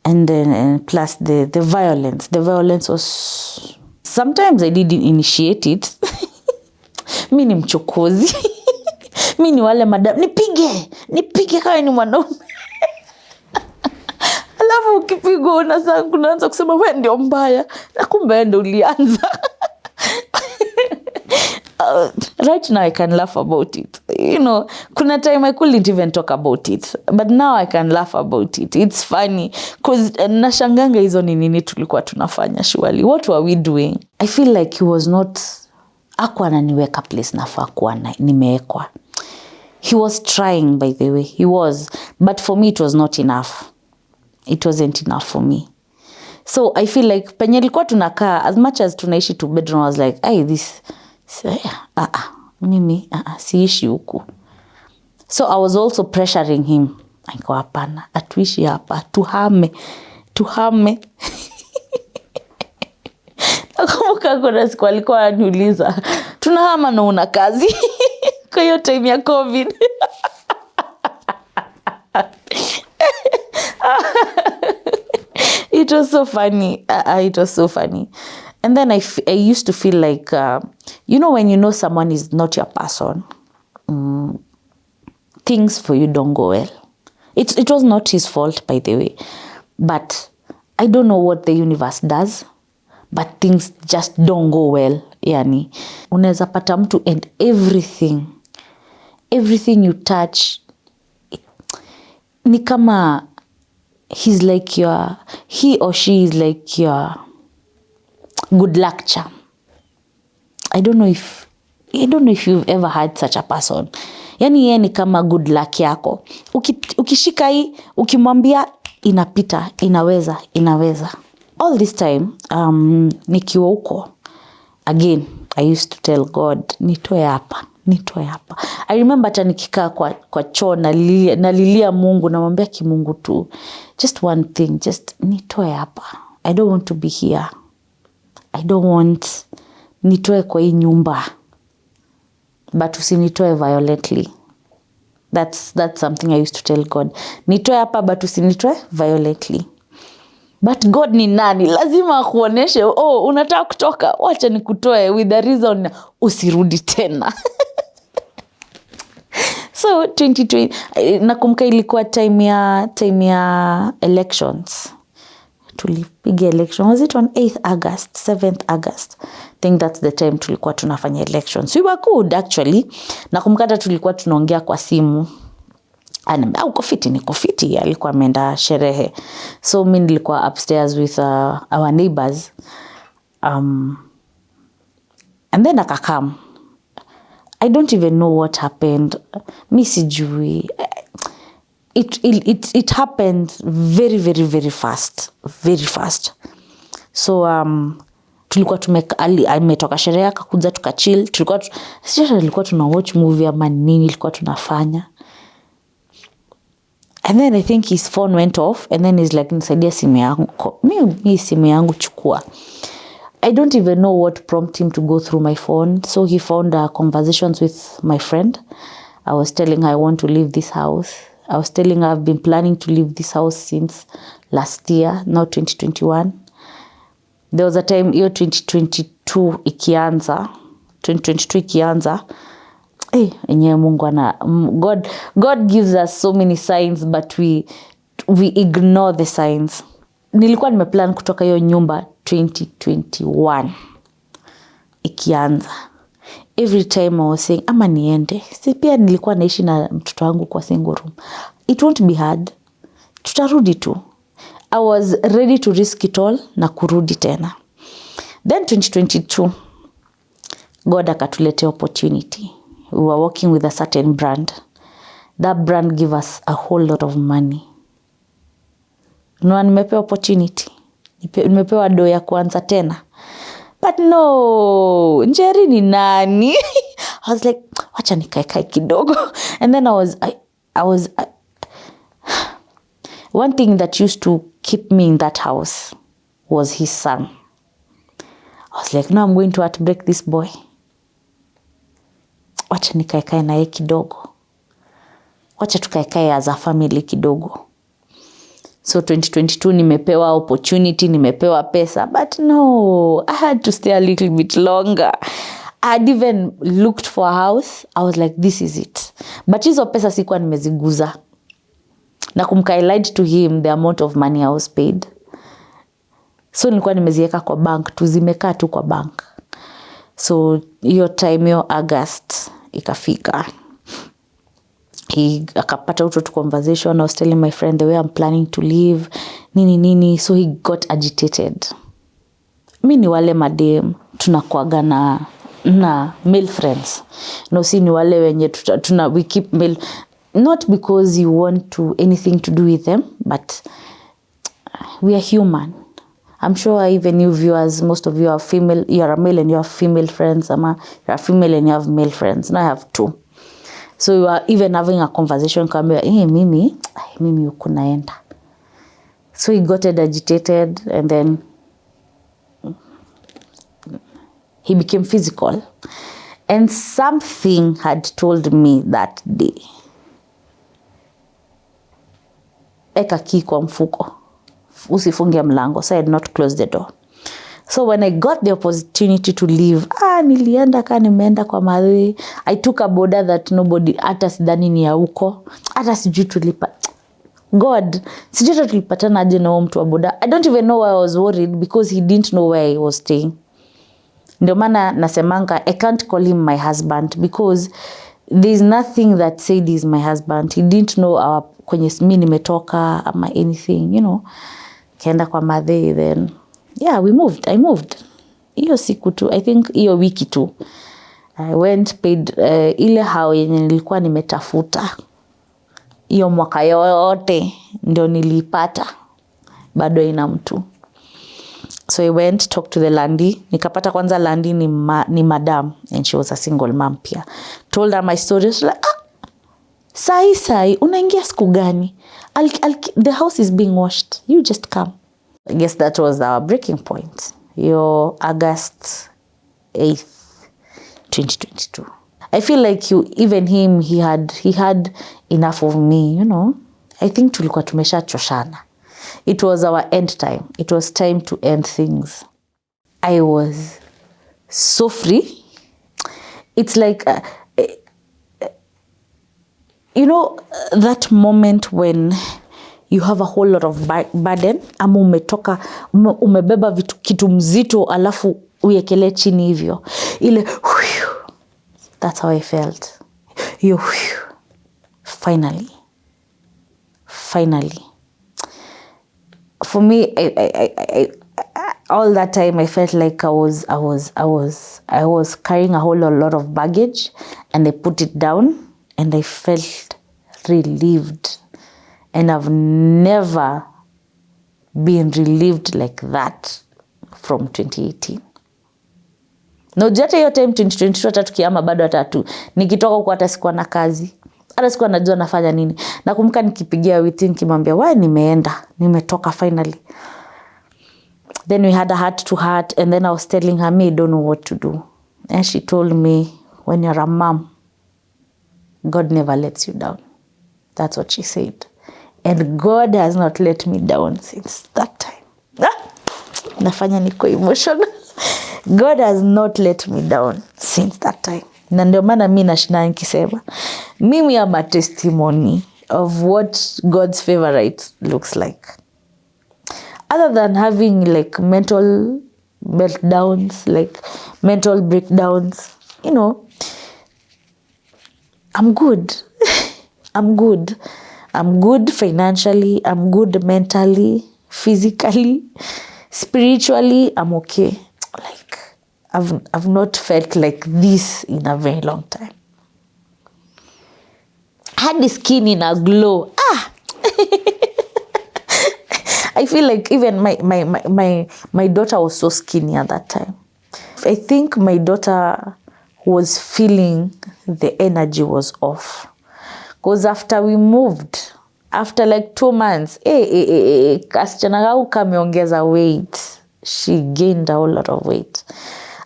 And then plus the violence. The violence was, sometimes I didn't initiate it. Mi ni mchokozi. Mi ni wale madam, nipige kama ni mwanaume. Alafu ukipigwa unaanza kusema wewe ndio mbaya, na kumbe ndio ulianza. Right now I can laugh about it. You know, kuna time I couldn't even talk about it, but now I can laugh about it. It's funny because nashanganga hizo ni nini tulikuwa tunafanya surely. What were we doing? I feel like he was not, hakuwa ananiweka place nafaa kuwa nimewekwa. He was trying, by the way. He was, but for me it was not enough. It wasn't enough for me. So I feel like penye ilikuwa tunakaa, as much as tunaishi two bedroom, I was like, mimi siishi huku. So I was also pressuring him. Aiko hapana, atuishi hapa, tuhame. Nakumbuka kuna siku alikuwa ananiuliza, tunahama na una kazi? Kwa hiyo time ya COVID. It was so funny. It was so funny. And then I used to feel like, you know, when you know someone is not your person, things for you don't go well. It was not his fault, by the way. But I don't know what the universe does, but things just don't go well. Yani, unaweza pata mtu and everything you touch, ni kama he's like he or she is like your good luck charm. I don't know if you've ever had such a person. Yani yeye ni kama good luck yako. Ukishika hii, ukimwambia inapita, inaweza. All this time, nikiwa huko, again, I used to tell God, nitoe hapa. I remember hata nikikaa kwa choo nalilia Mungu, namwambia kimungu tu, just one thing, just nitoe hapa. I don't want to be here. I don't want nitoe kwa hii nyumba. But usinitoe violently. That's something I used to tell God. Nitoe hapa but usinitoe violently. But God ni nani? Lazima akuoneshe, unataka kutoka, wacha nikutoe with the reason usirudi tena. So 2020 nakumbuka ilikuwa time ya elections. Tulipiga election. Was it on 8th August, 7th August? I think that's the time tulikuwa tunafanya elections. We were good actually. Nakumbuka hata tulikuwa tunaongea kwa simu. Anambia niko fiti, alikuwa ameenda sherehe. So mimi nilikuwa upstairs with our neighbors. And then akakam. I don't even know what happened. Mi sijui. It happened very, very, very fast. Very fast. So tulikuwa ametoka sherehe akakuja tukachill. Tulikuwa tuna watch movie ama nini ilikuwa tunafanya. And then I think his phone went off and then he's like, nisaidia simu yangu. Mimi simu yangu chukua. I don't even know what prompted him to go through my phone. So he found conversations with my friend. I was telling her I want to leave this house. I was telling her I've been planning to leave this house since last year, now 2021. There was a time, year 2022 ikianza, enye Mungu God gives us so many signs, but we ignore the signs. Nilikuwa nimeplan kutoka hiyo nyumba 2021 ikianza. Every time I was saying ama niende. Si pia nilikuwa naishi na mtoto wangu kwa single room. It won't be hard. Tutarudi tu. I was ready to risk it all na kurudi tena. Then 2022 God akatuletea opportunity. We were working with a certain brand. That brand gave us a whole lot of money. Nimepewa opportunity. Nimepewa do ya kuanza tena. But no, Njeri ni nani? I was like, wacha nikae kidogo. And then I was one thing that used to keep me in that house was his son. I was like, no, I'm going to outbreak this boy. Wacha nikae na yeye kidogo. Wacha tukae as a family kidogo. So 2022 nimepewa opportunity, nimepewa pesa, but no, I had to stay a little bit longer. I had even looked for a house. I was like, this is it. But hizo pesa sikuwa nimeziguza. Nakumbuka I lied to him the amount of money I was paid. So nilikuwa nimeziweka kwa bank, tuzimekaa tu kwa bank. So hiyo time hiyo August ikafika. Akapata out to conversation. I was telling my friend the way I'm planning to leave. Nini. So he got agitated. Mi ni wale madem tunakuaga na male friends. No, si ni wale wenye we keep male. Not because you want to anything to do with them, but we are human. I'm sure even you viewers, most of you are female. You are a male and you have female friends. You're a female and you have male friends. Now I have two. So you are even having a conversation kambia, mimi huku naenda. So he got agitated and then he became physical. And something had told me that day, eka key kwa mfuko, usifunge mlango. So I had not closed the door. So when I got the opportunity to leave, nilienda nimeenda kwa madhi. I took a boda that nobody, hata sidhani ni ya huko, hata sijui tulipa. God, sijui tulipatana aje na mtu wa boda. I don't even know why I was worried, because he didn't know where I was staying. Ndio maana nasemanga, I can't call him my husband, because there's nothing that said he's my husband. He didn't know kwenye mimi nimetoka ama anything, Kaenda kwa madhi, then yeah, I moved. Hiyo siku tu, I think hiyo wiki tu. I went, paid ile hao yenye nilikuwa nimetafuta. Hiyo mwaka yote ndio nilipata. Bado ina mtu. So I went, talked to the landi. Nikapata kwanza landi ni madam, and she was a single mom pia. Told her my story. She was like, sai, unaingia siku gani? The house is being washed. You just come. I guess that was our breaking point. August 8th, 2022. I feel like even him, he had enough of me, I think tulikuwa tumesha choshana. It was our end time. It was time to end things. I was so free. It's like, that moment when you have a whole lot of burden, ama umebeba kitu mzito alafu uiekele chini hivyo. That's how I felt. Finally. For me, I all that time I felt like I was carrying a whole lot of baggage, and I put it down and I felt relieved. And I've never been relieved like that from 2018. No, jata hiyo time 2022 hata tukiama bado hata nikitoka huko hata sikuwa na kazi. Hata sikuwa najua nafanya nini. Nakumbuka nikipigia witi nikimwambia, "Why nimetoka finally." Then we had a heart to heart, and then I was telling her, "Me, I don't know what to do." And she told me, "When you're a mom, God never lets you down." That's what she said. And God has not let me down since that time. Nafanya niko emotional. God has not let me down since that time. Na ndio maana mimi nashinda nikisema, mimi am a testimony of what God's favorite looks like. Other than having like mental meltdowns, like mental breakdowns, I'm good. I'm good financially. I'm good mentally, physically, spiritually. I'm okay. Like I've not felt like this in a very long time. I had the skin in a glow. I feel like even my daughter was so skinny at that time. I think my daughter was feeling the energy was off. Because after we moved, after like 2 months, kasichana kangu kameongeza weight. She gained a whole lot of weight.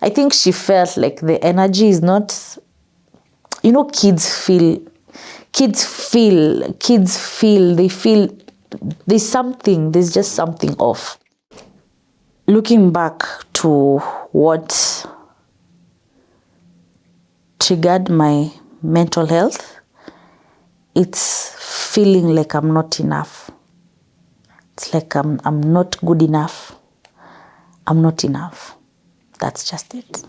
I think she felt like the energy is not, kids feel, they feel there's just something off. Looking back to what triggered my mental health, it's feeling like I'm not enough. It's like I'm not good enough. I'm not enough. That's just it.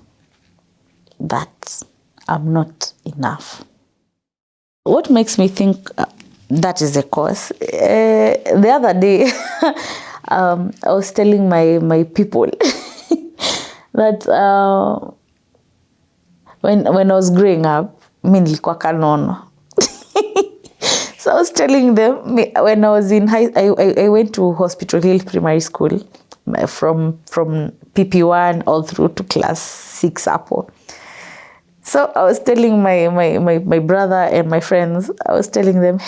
I'm not enough. What makes me think that is the cause? The other day, I was telling my people that when I was growing up, mimi nilikuwa kanono. So I was telling them, when I was in I went to Hospital Hill Primary School from PP1 all through to class 6 hapo. So I was telling my brother and my friends, I was telling them,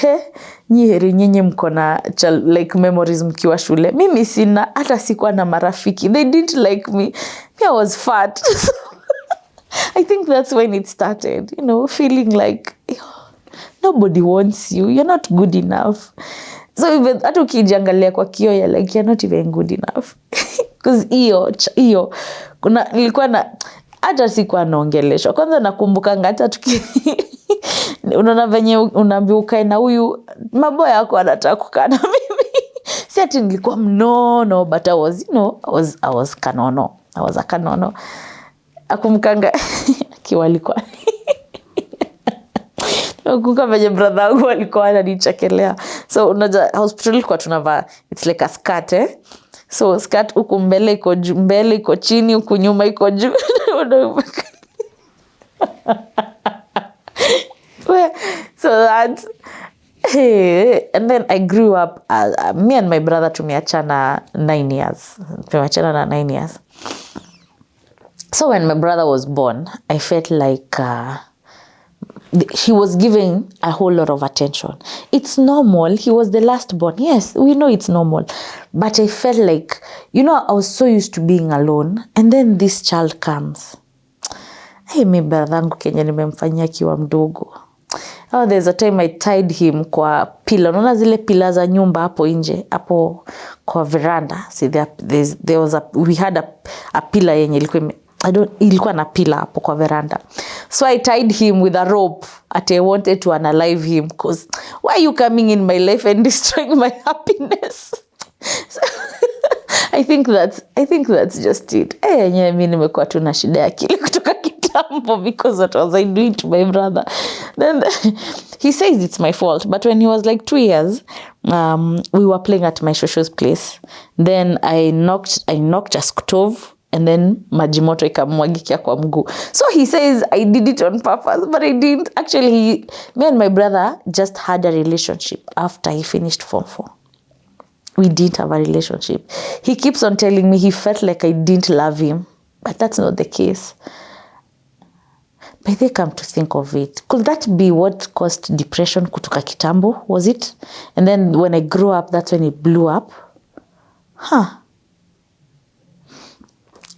nyinyi mko na like memories mkiwa shule. Mimi sina, hata sikuwa na marafiki. They didn't like me. I was fat. I think that's when it started, feeling like nobody wants you. You're not good enough. So even hata ukijiangalia kwa kioo, you're like, you're not even good enough. Because hiyo nilikuwa na hata sikuwa naongeleshwa. Kwanza nakumbukanga hata unaona venye unaambiwa ukae na huyu, maboya yako anataka kukaa na mimi. Si ati nilikuwa mnono, but I was kanono. I was a kanono. Akumkanga kiwa alikuwa. Nakumbuka venye brother wangu alikuwa ananichekelea. So unajua hospital kwa tunavaa, it's like a skirt, So skirt huku mbele iko chini, huku nyuma iko juu. So that, and then I grew up, me and my brother tumeachana 9 years. Tumeachana na 9 years. So when my brother was born, I felt like he was giving a whole lot of attention. It's normal. He was the last born. Yes, we know it's normal. But I felt like, I was so used to being alone. And then this child comes. Hey, mi bradhangu Kenya nimemfanyia akiwa mdogo. Oh, there's a time I tied him kwa pillar. Unaona zile pillar za nyumba hapo nje, hapo kwa veranda. See, we had a pillar yenye ilikuwa na pillar hapo kwa veranda. So I tied him with a rope at I wanted to unalive him because why are you coming in my life and destroying my happiness? So, I think that's just it. Yenyewe mimi nimekuwa tu na shida ya akili kutoka kitambo because what was I doing to my brother? Then he says it's my fault, but when he was like 2 years, we were playing at my shosho's place. Then I knocked a stove and then maji moto ikamwagikia kwa mguu. So he says I did it on purpose, but I didn't. Actually, me and my brother just had a relationship after he finished Form 4. We didn't have a relationship. He keeps on telling me he felt like I didn't love him, but that's not the case. But they come to think of it, could that be what caused depression kutoka kitambo, was it? And then when I grew up, that's when it blew up.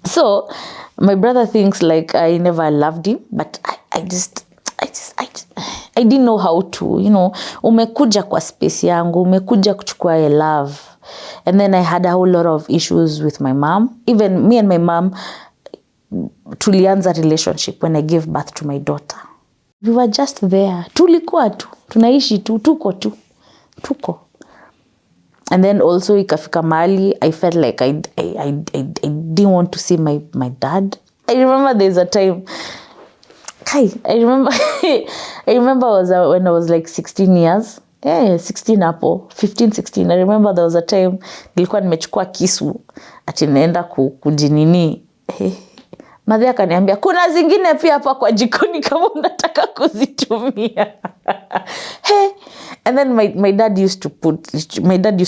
So my brother thinks like I never loved him, but I didn't know how to, umekuja kwa space yangu, umekuja kuchukua a love. And then I had a whole lot of issues with my mom. Even me and my mom, tulianza relationship when I gave birth to my daughter. We were just there. Tulikuwa tu, tunaishi tu, tuko. And then also ikafika mahali, I felt like I didn't want to see my dad. I remember there's a time, I remember when I was like 16 years. 16 hapo, 15, 16. I remember there was a time nilikuwa nimechukua kisu ati naenda kujinini. Madhi akaniambia kuna zingine pia hapa kwa jikoni kama unataka kuzitumia. And then my dad used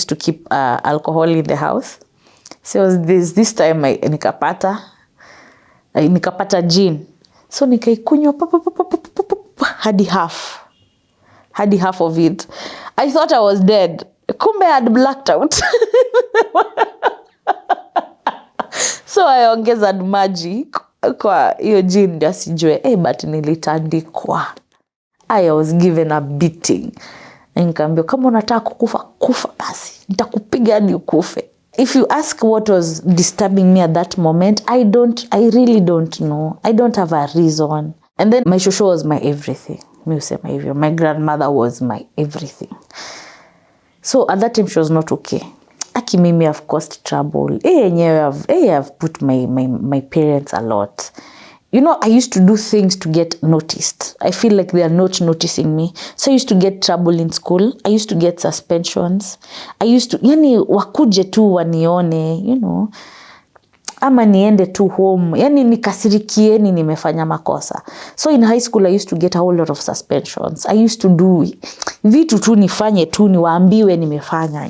to keep alcohol in the house. So this time nikapata gin. So nikaikunywa hadi half of it. I thought I was dead. Kumbe I had blacked out. So I ongeza maji kwa hiyo gin ndio asijue. But nilitandikwa. I was given a beating. Nikaambia kama unataka kufa basi. Nitakupiga hadi ukufe. If you ask what was disturbing me at that moment, I really don't know. I don't have a reason. And then my shosho was my everything. My grandmother was my everything. So at that time she was not okay. Aki mimi have caused trouble. I've put my parents a lot. I used to do things to get noticed. I feel like they are not noticing me. So I used to get trouble in school. I used to get suspensions. Wakuje tu wanione, ama niende tu home. Nikasirikieni nimefanya makosa. So in high school I used to get a whole lot of suspensions. I used to do vitu tu nifanye tu niwaambiwe nimefanya.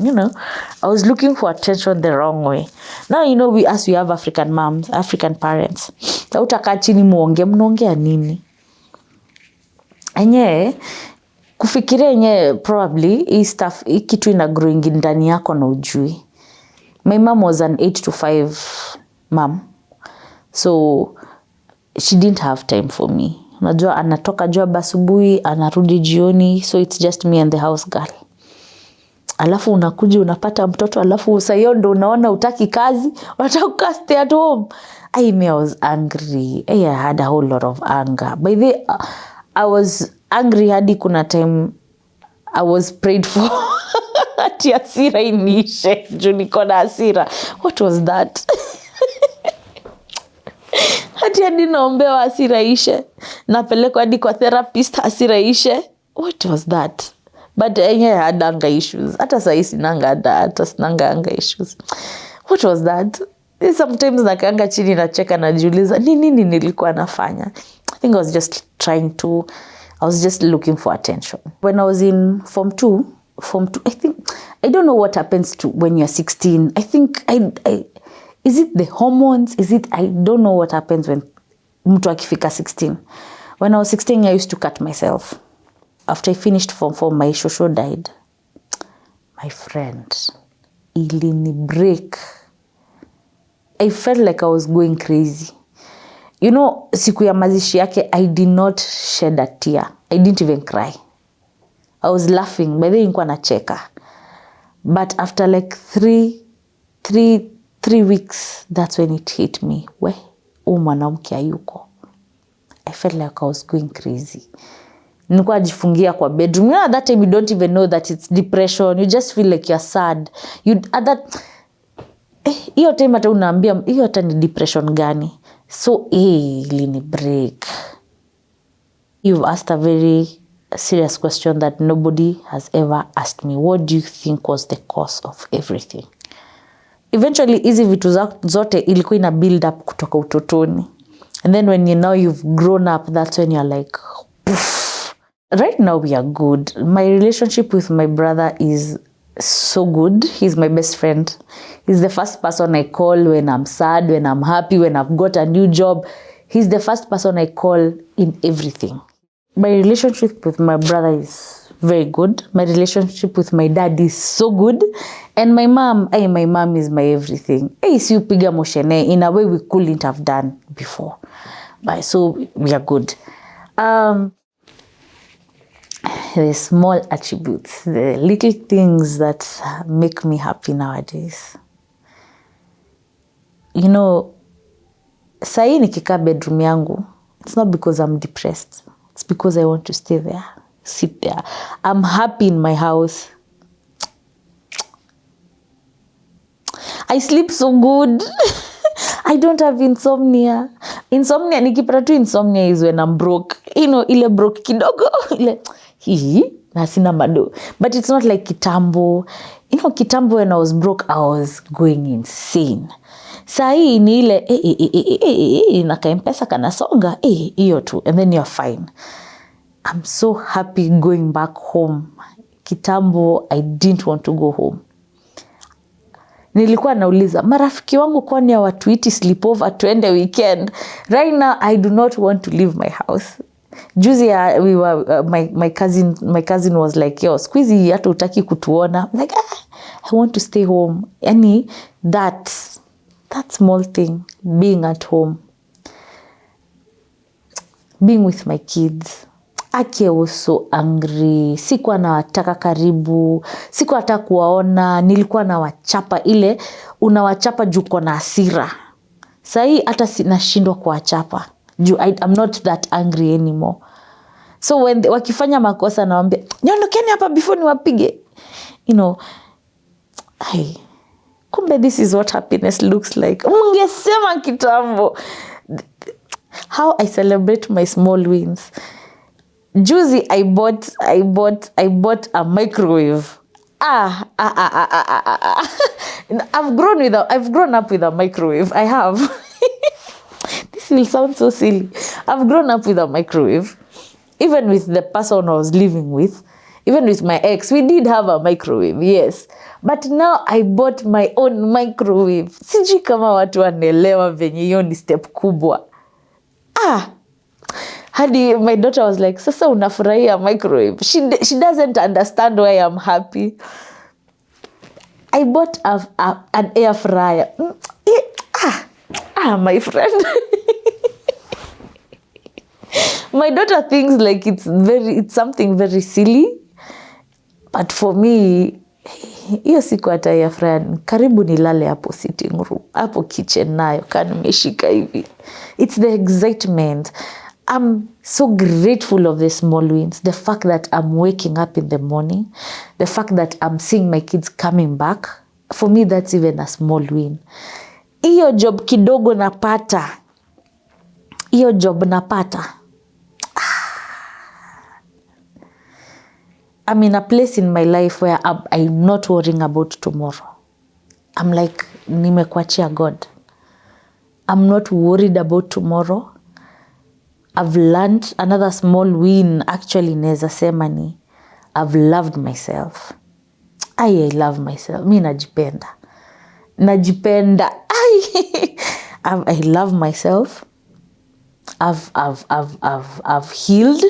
I was looking for attention the wrong way. Now we have African moms, African parents. Utakaa chini mnaongea nini? Kufikiria probably hii stuff kitu ina growing ndani yako na ujui. My mom was an 8 to 5 mom. So she didn't have time for me. Unajua anatoka job asubuhi, anarudi jioni, so it's just me and the house girl. Alafu unakuja unapata mtoto, alafu sayo ndo unaona utaki kazi, unataka stay at home. I was angry. I had a whole lot of anger. By the way, I was angry hadi kuna time I was prayed for. Ati hasira inishe. Juu niko na hasira. What was that? Hadi naombewa hasira ishe. Napelekwa hadi kwa therapist hasira ishe. What was that? But I had anger issues. Hata sahi sinanga anger issues. What was that? Sometimes nakaanga chini nacheka najiuliza nini nilikuwa nafanya. I think I was just looking for attention. When I was in Form 2, I don't know what happens to when you're 16. I think is it the hormones? I don't know what happens when mtu akifika 16. When I was 16, I used to cut myself. After I finished Form 4, my shosho died. My friend, ilini break. I felt like I was going crazy. You know, siku ya mazishi yake, I did not shed a tear. I didn't even cry. I was laughing. By the way, nilikuwa nacheka. But after like three weeks, that's when it hit me. Mwanamke hayuko. I felt like I was going crazy. Nilikuwa najifungia kwa bedroom. You know, at that time you don't even know that it's depression. You just feel like you're sad. Hiyo time hata unaambia hiyo hata ni depression gani? So ilini break. You've asked a very serious question that nobody has ever asked me. What do you think was the cause of everything? Eventually hizi vitu zote ilikuwa ina build up kutoka utotoni. And then when you've grown up, that's when you're like, poof. Right now we are good. My relationship with my brother is so good. He's my best friend. He's the first person I call when I'm sad, when I'm happy, when I've got a new job. He's the first person I call in everything. My relationship with my brother is very good. My relationship with my dad is so good. And my mom is my everything. Si upiga moshene in a way we couldn't have done before. But so we are good. The small attributes, the little things that make me happy nowadays. You know, sahi nikikaa bedroom yangu, it's not because I'm depressed. It's because I want to stay there, sit there. I'm happy in my house. I sleep so good. I don't have insomnia. Insomnia, nikipata tu insomnia is when I'm broke. You know, ile broke kidogo. Ile, na sina mado. But it's not like kitambo. You know, kitambo when I was broke, I was going insane. Sahi ni ile, naka Mpesa kanasonga, iyo tu. And then you're fine. I'm so happy going back home. Kitambo, I didn't want to go home. Nilikuwa nauliza, marafiki wangu kwani hawatuiti sleepover tuende weekend. Right now, I do not want to leave my house. Juzi we were, my cousin was like, yo, squeezy hata utaki kutuona. I'm like, I want to stay home. Yani, that small thing, being at home, being with my kids. I was so angry. Sikuwa nawataka karibu. Sikuwa hata kuwaona. Nilikuwa nawachapa ile. Unawachapa juu uko na hasira. Sahi hata nashindwa kuwachapa. I'm not that angry anymore. So when wakifanya makosa nawaambia, niondokeni hapa before niwapige. You know, kumbe this is what happiness looks like. Mungesema kitambo. How I celebrate my small wins. Juzi I bought a microwave. I've grown up with a microwave. I have. This will sound so silly. I've grown up with a microwave. Even with the person I was living with, even with my ex, we did have a microwave, yes. But now I bought my own microwave. Sijui kama watu wanaelewa venye hiyo ni step kubwa. Hadi my daughter was like, sasa unafurahia microwave. She doesn't understand why I'm happy. I bought an air fryer. My friend. My daughter thinks like it's something very silly. But for me, hiyo siku hata air fryer, karibu nilale hapo sitting room, hapo kitchen nayo, kani nimeshika hivi. It's the excitement. I'm so grateful of the small wins. The fact that I'm waking up in the morning. The fact that I'm seeing my kids coming back. For me, that's even a small win. Iyo job kidogo napata. Iyo job napata. I'm in a place in my life where I'm not worrying about tomorrow. I'm like, nimekuachia God. I'm not worried about tomorrow. I've learned another small win, actually, neza sema ni, I've loved myself. I love myself. Mi najipenda. I love myself. I've healed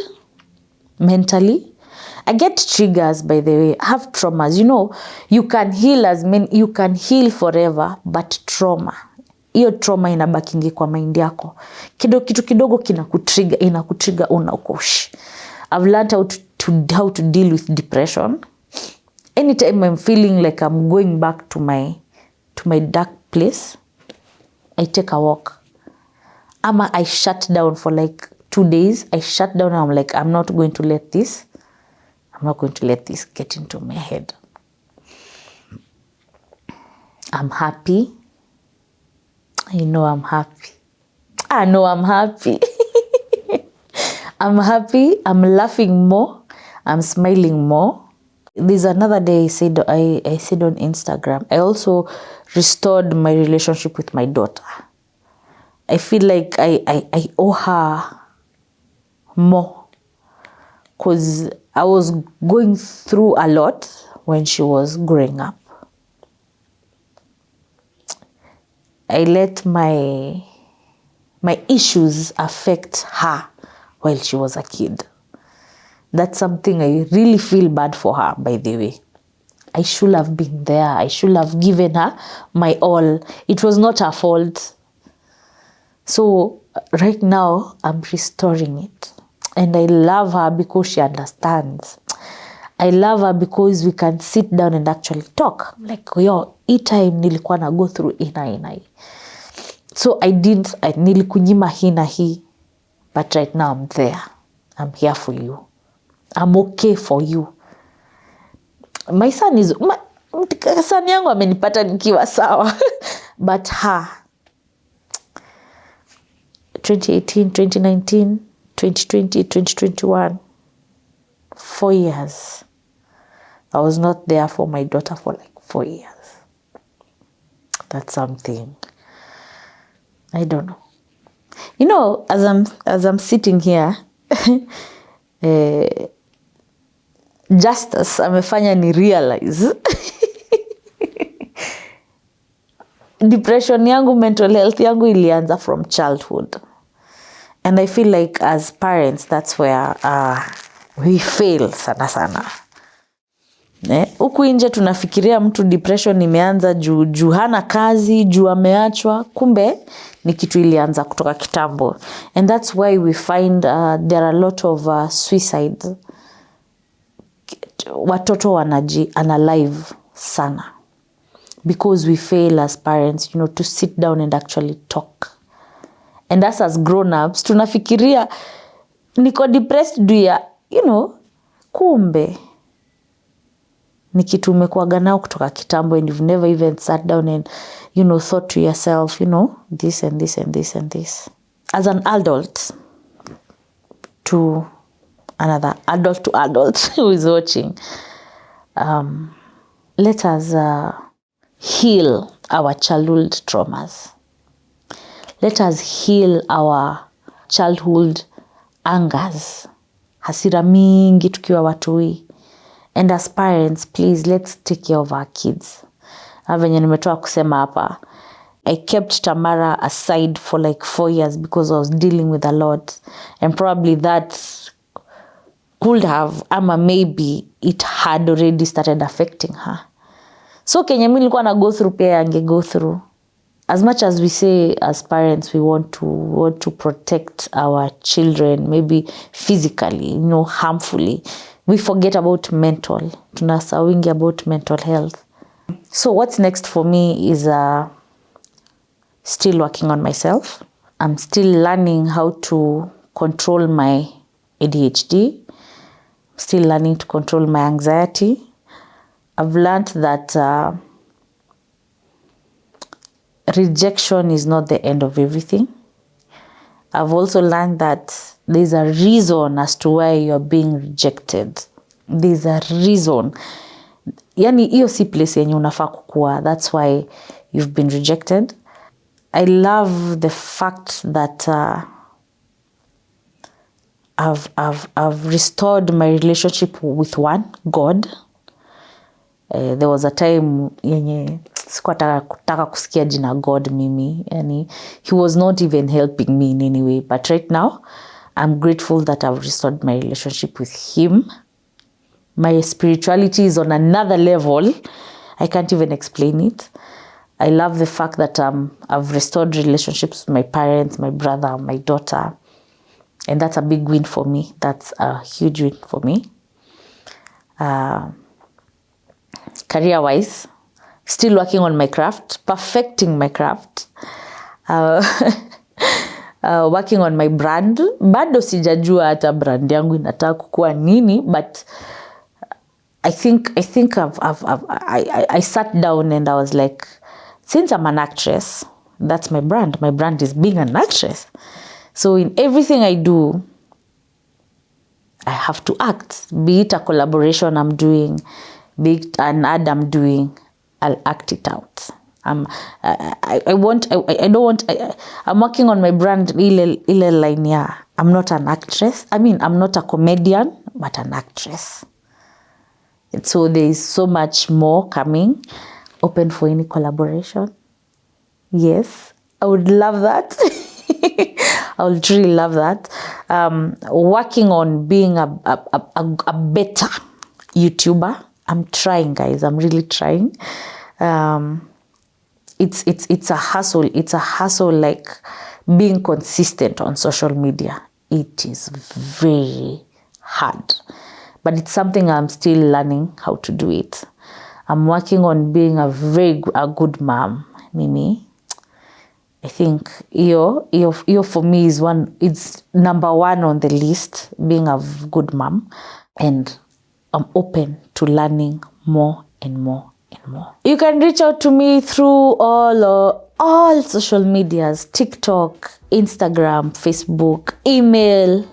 mentally. I get triggers, by the way. I have traumas. You know, you can heal forever, but trauma, hiyo trauma inabakingi kwa mind yako. Kitu kidogo inakutrigger unakosh. I've learned how to deal with depression. Anytime I'm feeling like I'm going back to my dark place, I take a walk. Ama I shut down for like 2 days. I shut down and I'm like, I'm not going to let this get into my head. I'm happy. I know I'm happy. I know I'm happy. I'm happy. I'm laughing more. I'm smiling more. There's another day I said on Instagram, I also restored my relationship with my daughter. I feel like I owe her more, because I was going through a lot when she was growing up. I let my issues affect her while she was a kid. That's something I really feel bad for her, by the way. I should have been there. I should have given her my all. It was not her fault. So right now, I'm restoring it. And I love her because she understands. I love her because we can sit down and actually talk. Like, yo, hii time nilikuwa na go through ina. So nilikunyima hii na hii. But right now I'm there. I'm here for you. I'm okay for you. My son son yangu amenipata nikiwa sawa. But her, 2018, 2019, 2020, 2021, 4 years. I was not there for my daughter for like 4 years. That's something. I don't know. You know, as I'm sitting here, Justus amefanya ni realize depression yangu, mental health yangu ilianza from childhood. And I feel like as parents, that's where we fail sana. Huku nje tunafikiria mtu depression imeanza juu hana kazi, juu ameachwa, kumbe ni kitu ilianza kutoka kitambo. And that's why we find there are a lot of suicides. Watoto wanaji-analyze sana. Because we fail as parents, to sit down and actually talk. And us as grown-ups, tunafikiria niko depressed juu ya, kumbe ni kitu umekuwaga nao kutoka kitambo, and you've never even sat down and, thought to yourself, this and this and this and this. As an adult to another adult to adult who is watching, let us heal our childhood traumas. Let us heal our childhood angers. Hasira mingi tukiwa watoi. And as parents, please, let's take care of our kids. Venye nimetoa kusema hapa, I kept Tamara aside for like 4 years because I was dealing with a lot. And probably that could have, ama maybe it had already started affecting her. So kenye mimi nilikuwa na go through pia ange go through. As much as we say as parents we want to protect our children, maybe physically, harmfully, we forget about mental. Tunasawingi about mental health. So what's next for me is still working on myself. I'm still learning how to control my ADHD. Still learning to control my anxiety. I've learned that rejection is not the end of everything. I've also learned that there's a reason as to why you're being rejected. There's a reason. Yani iyo si place yenye unafaa kukua. That's why you've been rejected. I love the fact that I've restored my relationship with God. There was a time yenye sikuwa kutaka kusikia jina God mimi. Yani, he was not even helping me in any way. But right now, I'm grateful that I've restored my relationship with him. My spirituality is on another level. I can't even explain it. I love the fact that I've restored relationships with my parents, my brother, my daughter. And that's a big win for me. That's a huge win for me. Career-wise, still working on my craft, perfecting my craft. Working on my brand. Bado sijajua hata brand yangu inataka kukua nini, but I think I sat down and I was like, since I'm an actress, that's my brand. My brand is being an actress. So in everything I do, I have to act. Be it a collaboration I'm doing, be it an ad I'm doing, I'll act it out. I'm working on my brand ile line ya, I'm not an actress. I mean, I'm not a comedian, but an actress. And so there is so much more coming. Open for any collaboration. Yes, I would love that. I would really love that. Working on being a better YouTuber. I'm trying, guys. I'm really trying. It's a hustle. It's a hustle, like being consistent on social media. It is very hard. But it's something I'm still learning how to do it. I'm working on being a good mom, Mimi. I think iyo for me is it's number one on the list, being a good mom. And I'm open to learning more and more and more. You can reach out to me through all social medias, TikTok, Instagram, Facebook, email,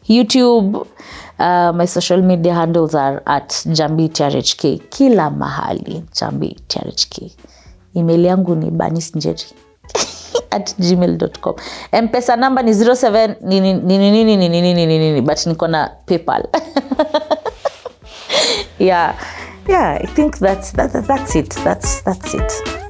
YouTube. My social media handles are at Njambi-TRHK. Kila mahali, Njambi-TRHK. Email yangu ni banisnjeri@gmail.com. Mpesa number ni 07 nini, but niko na PayPal. Yeah, I think that's it. That's it.